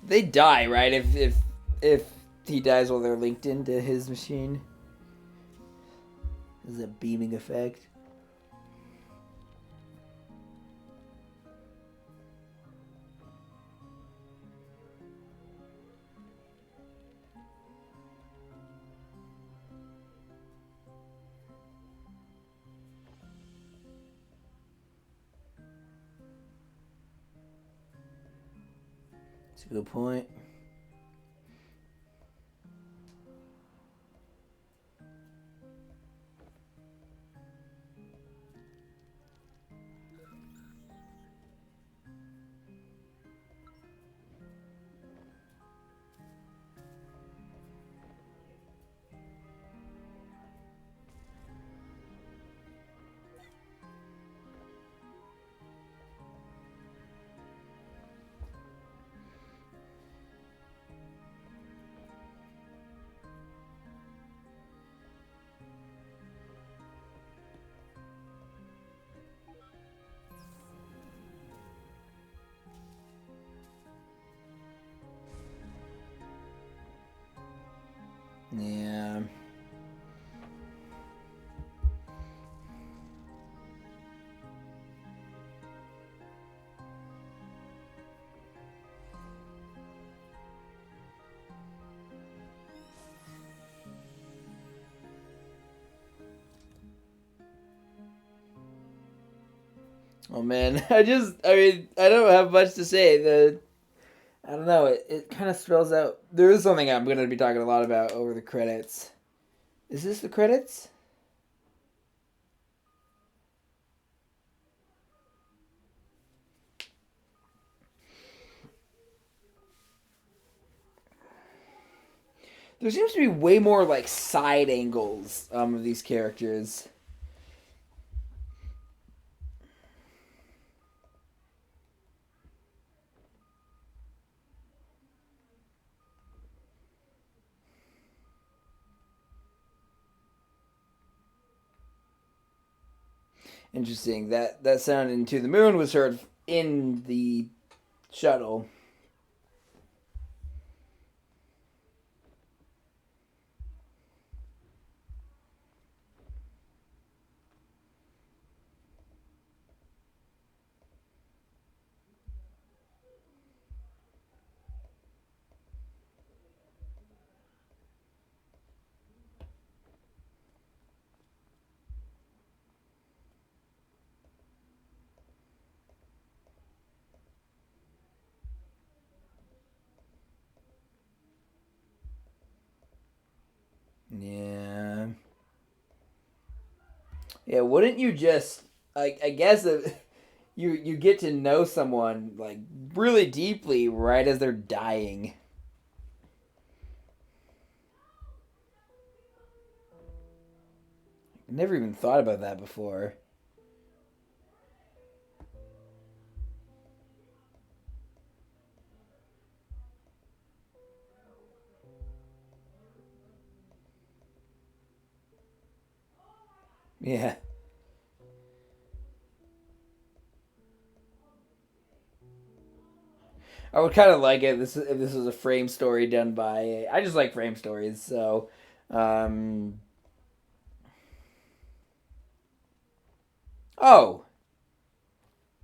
They die, right? If he dies while they're linked into his machine. This is a beaming effect. That's a good point. Yeah. Oh man, I mean, I don't have much to say. I don't know, it kind of spells out. There is something I'm going to be talking a lot about over the credits. Is this the credits? There seems to be way more like side angles of these characters. Interesting. That sound into the moon was heard in the shuttle. Yeah. Yeah, wouldn't you just I guess if you get to know someone like really deeply right as they're dying. I never even thought about that before. Yeah. I would kind of like it if this was a frame story done by. I just like frame stories, so. Um, oh,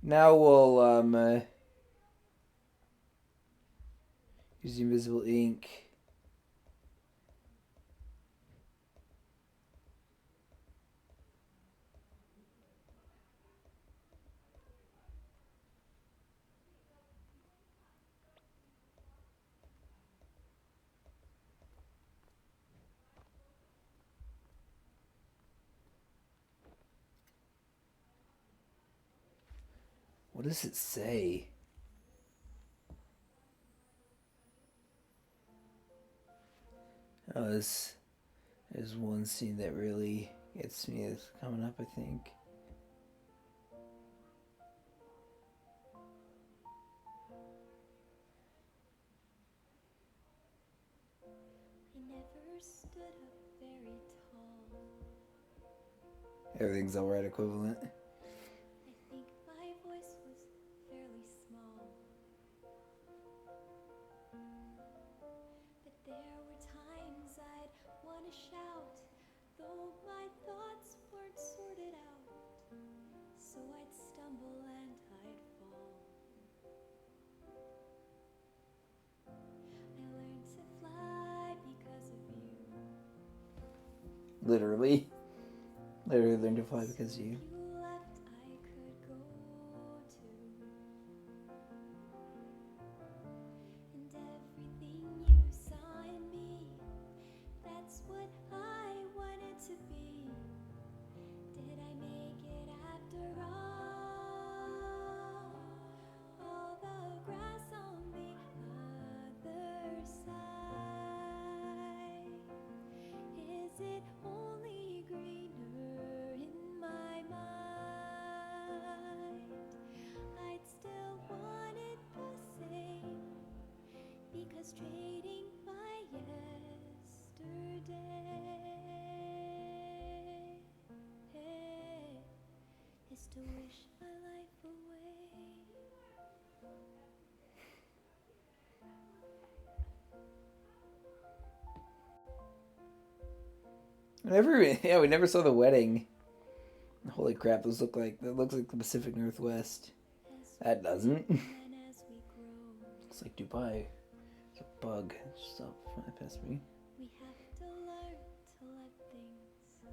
now we'll use the invisible ink. What does it say? Oh, this is one scene that really gets me. It's coming up, I think. I never stood up very tall. Everything's alright equivalent. I think my voice was fairly small. But there were times I'd want to shout, though my thoughts weren't sorted out. So I'd stumble and I'd fall. I learned to fly because of you. Literally. Literally learned to fly because of you. You left, I could go to. And everything you saw in me, that's what I wanted to be. Did I make it after all? All the grass on the other side. Is it only greener in my mind? I'd still want it the same, because trading my yesterday is to wish my life away. We never saw the wedding. Holy crap! That looks like the Pacific Northwest. That doesn't. Looks like Dubai. It's a bug. Stop flying past me. We have to learn to let things go.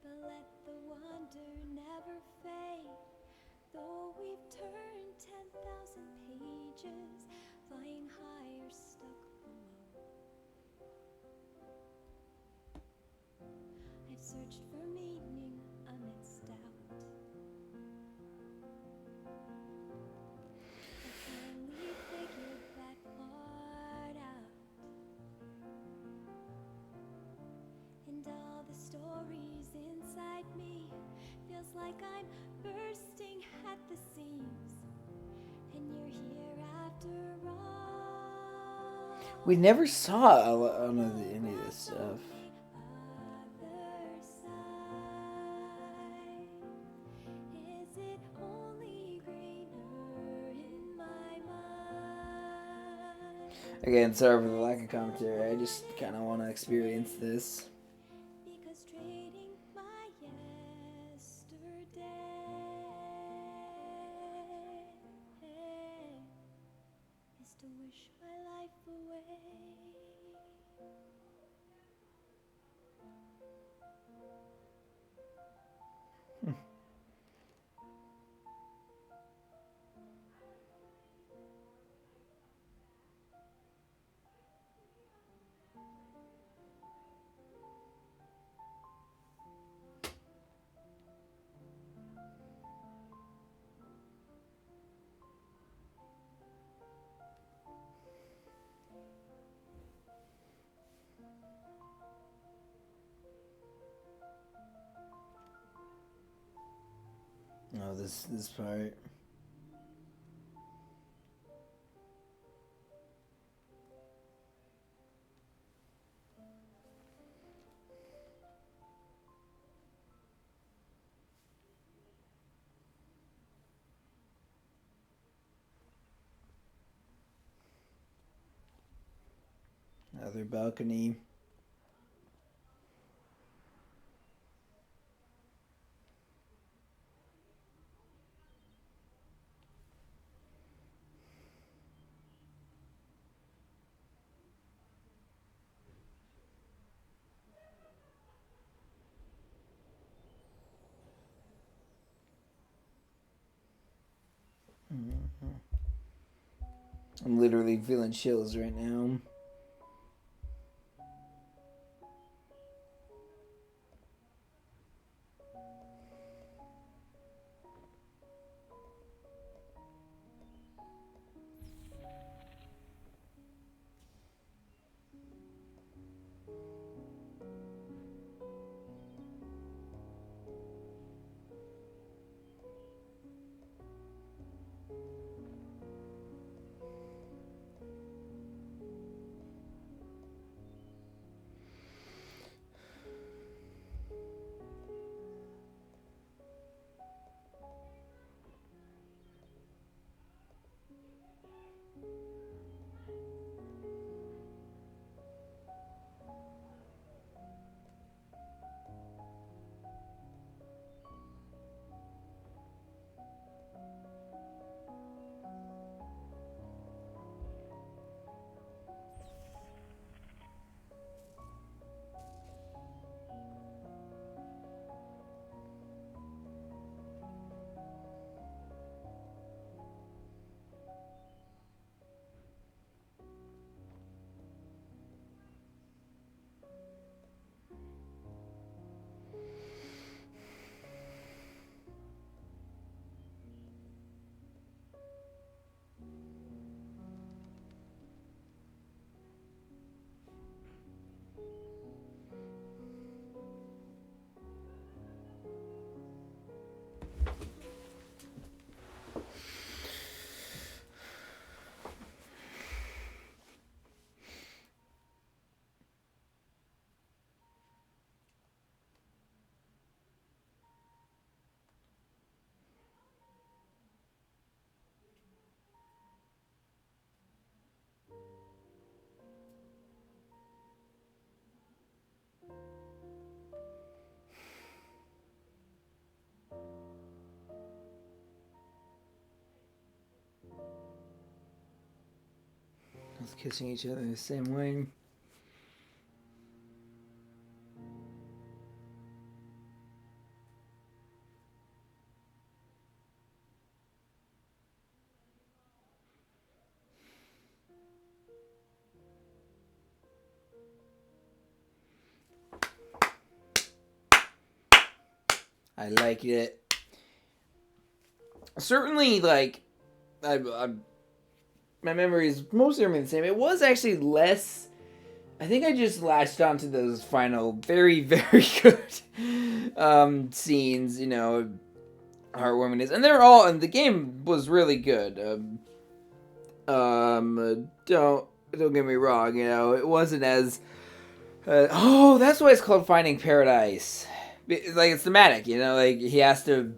But let the wonder never fade. Though we've turned 10,000 pages, flying high or stuck below. I've searched for meaning amidst doubt. I finally figured that part out. And all the stories inside me feels like I'm bursting at the seams. And you're here after all. We never saw any of this stuff. Again, sorry for the lack of commentary. I just kind of want to experience this. Because trading my yesterday is to wish my life away. Oh, this part. Another balcony. I'm literally feeling chills right now. Us kissing each other the same way. I like it. Certainly, like, my memory is mostly the same. It was actually less. I think I just latched onto those final, very, very good scenes. You know, heartwarming is, and they're all. And the game was really good. Don't get me wrong. You know, it wasn't as. Oh, that's why it's called Finding Paradise. Like, it's thematic. You know, like he has to.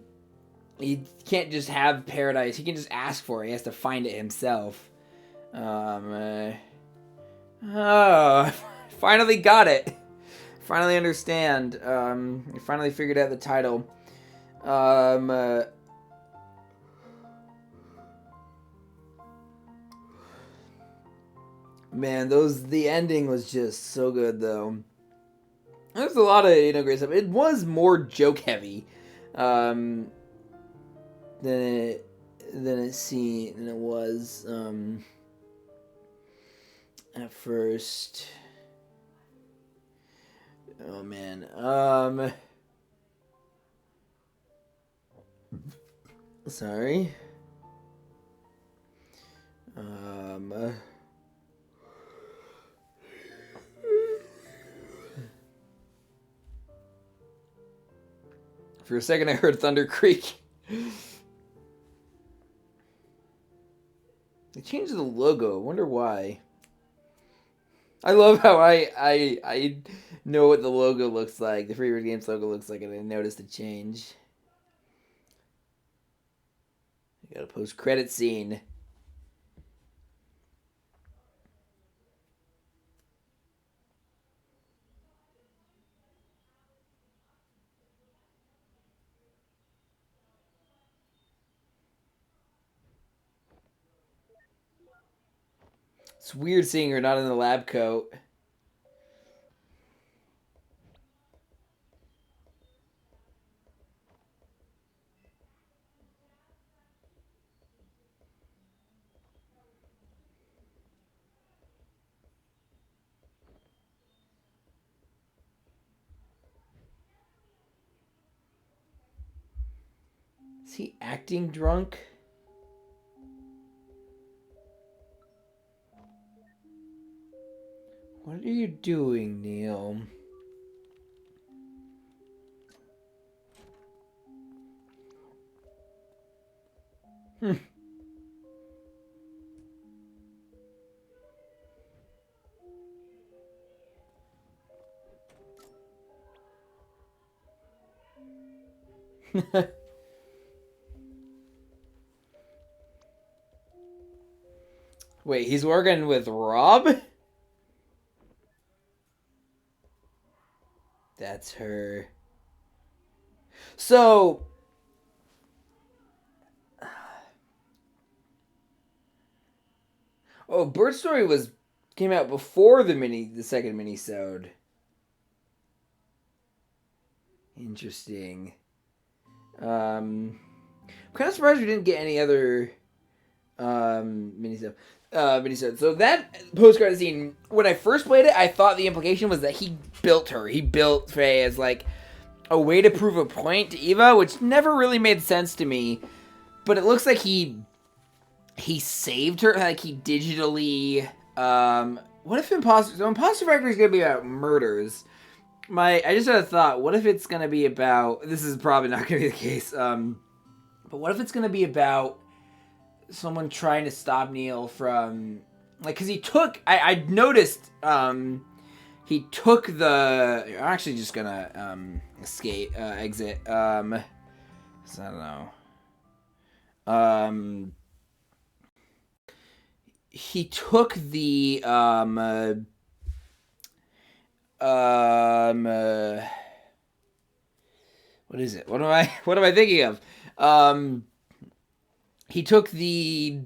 He can't just have paradise. He can just ask for it. He has to find it himself. Oh, I finally got it. Finally understand. I finally figured out the title. Man, the ending was just so good though. There's a lot of great stuff. It was more joke heavy, than it was at first. Oh man. Sorry. For a second I heard Thunder Creek. They changed the logo. I wonder why. I love how I know what the logo looks like. The Freebird Games logo looks like, and I noticed a change. I got a post-credit scene. It's weird seeing her not in the lab coat. Is he acting drunk? What are you doing, Neil? Wait, he's working with Rob? That's her. So, oh, Bird Story came out before the second mini-sode. Interesting. I'm kind of surprised we didn't get any other mini-sode. So that post-credit scene, when I first played it, I thought the implication was that he built her. He built Faye as like a way to prove a point to Eva, which never really made sense to me. But it looks like he saved her, like he digitally. What if Imposter Factory is gonna be about murders? I just had a thought. What if it's gonna be about? This is probably not gonna be the case. But what if it's gonna be about someone trying to stop Neil from, like, because he took. I noticed. He took the. I'm actually just gonna exit. So I don't know. He took the what is it? What am I thinking of? He took the.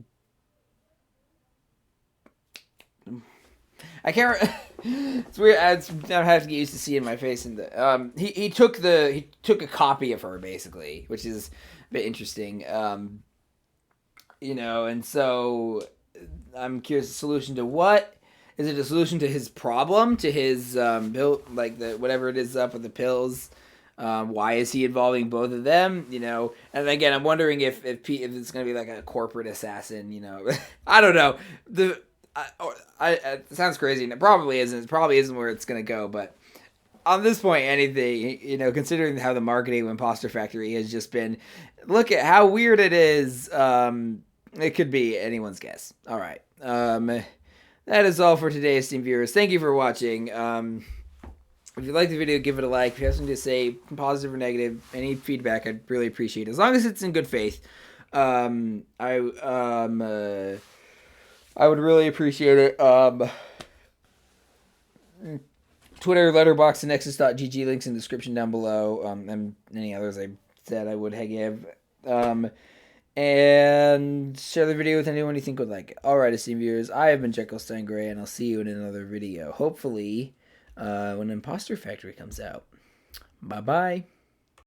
I can't. It's weird. I have to get used to seeing my face in the. He took a copy of her basically, which is a bit interesting. And so I'm curious. The solution to what? Is it a solution to his problem? To his pill, like the whatever it is up with the pills? Why is he involving both of them? And again, I'm wondering if it's going to be like a corporate assassin. I don't know. It sounds crazy, and it probably isn't. It probably isn't where it's going to go. But on this point, anything, considering how the marketing of Imposter Factory has just been, look at how weird it is. It could be anyone's guess. All right. That is all for today, esteemed viewers. Thank you for watching. If you like the video, give it a like. If you have something to say, positive or negative, any feedback, I'd really appreciate it. As long as it's in good faith, I would really appreciate it. Twitter, Letterboxd, and Nexus.gg, links in the description down below, and any others I said I would give. And share the video with anyone you think would like it. Alright, esteemed viewers, I have been Jekyllstein Gray, and I'll see you in another video. Hopefully, when Imposter Factory comes out. Bye-bye.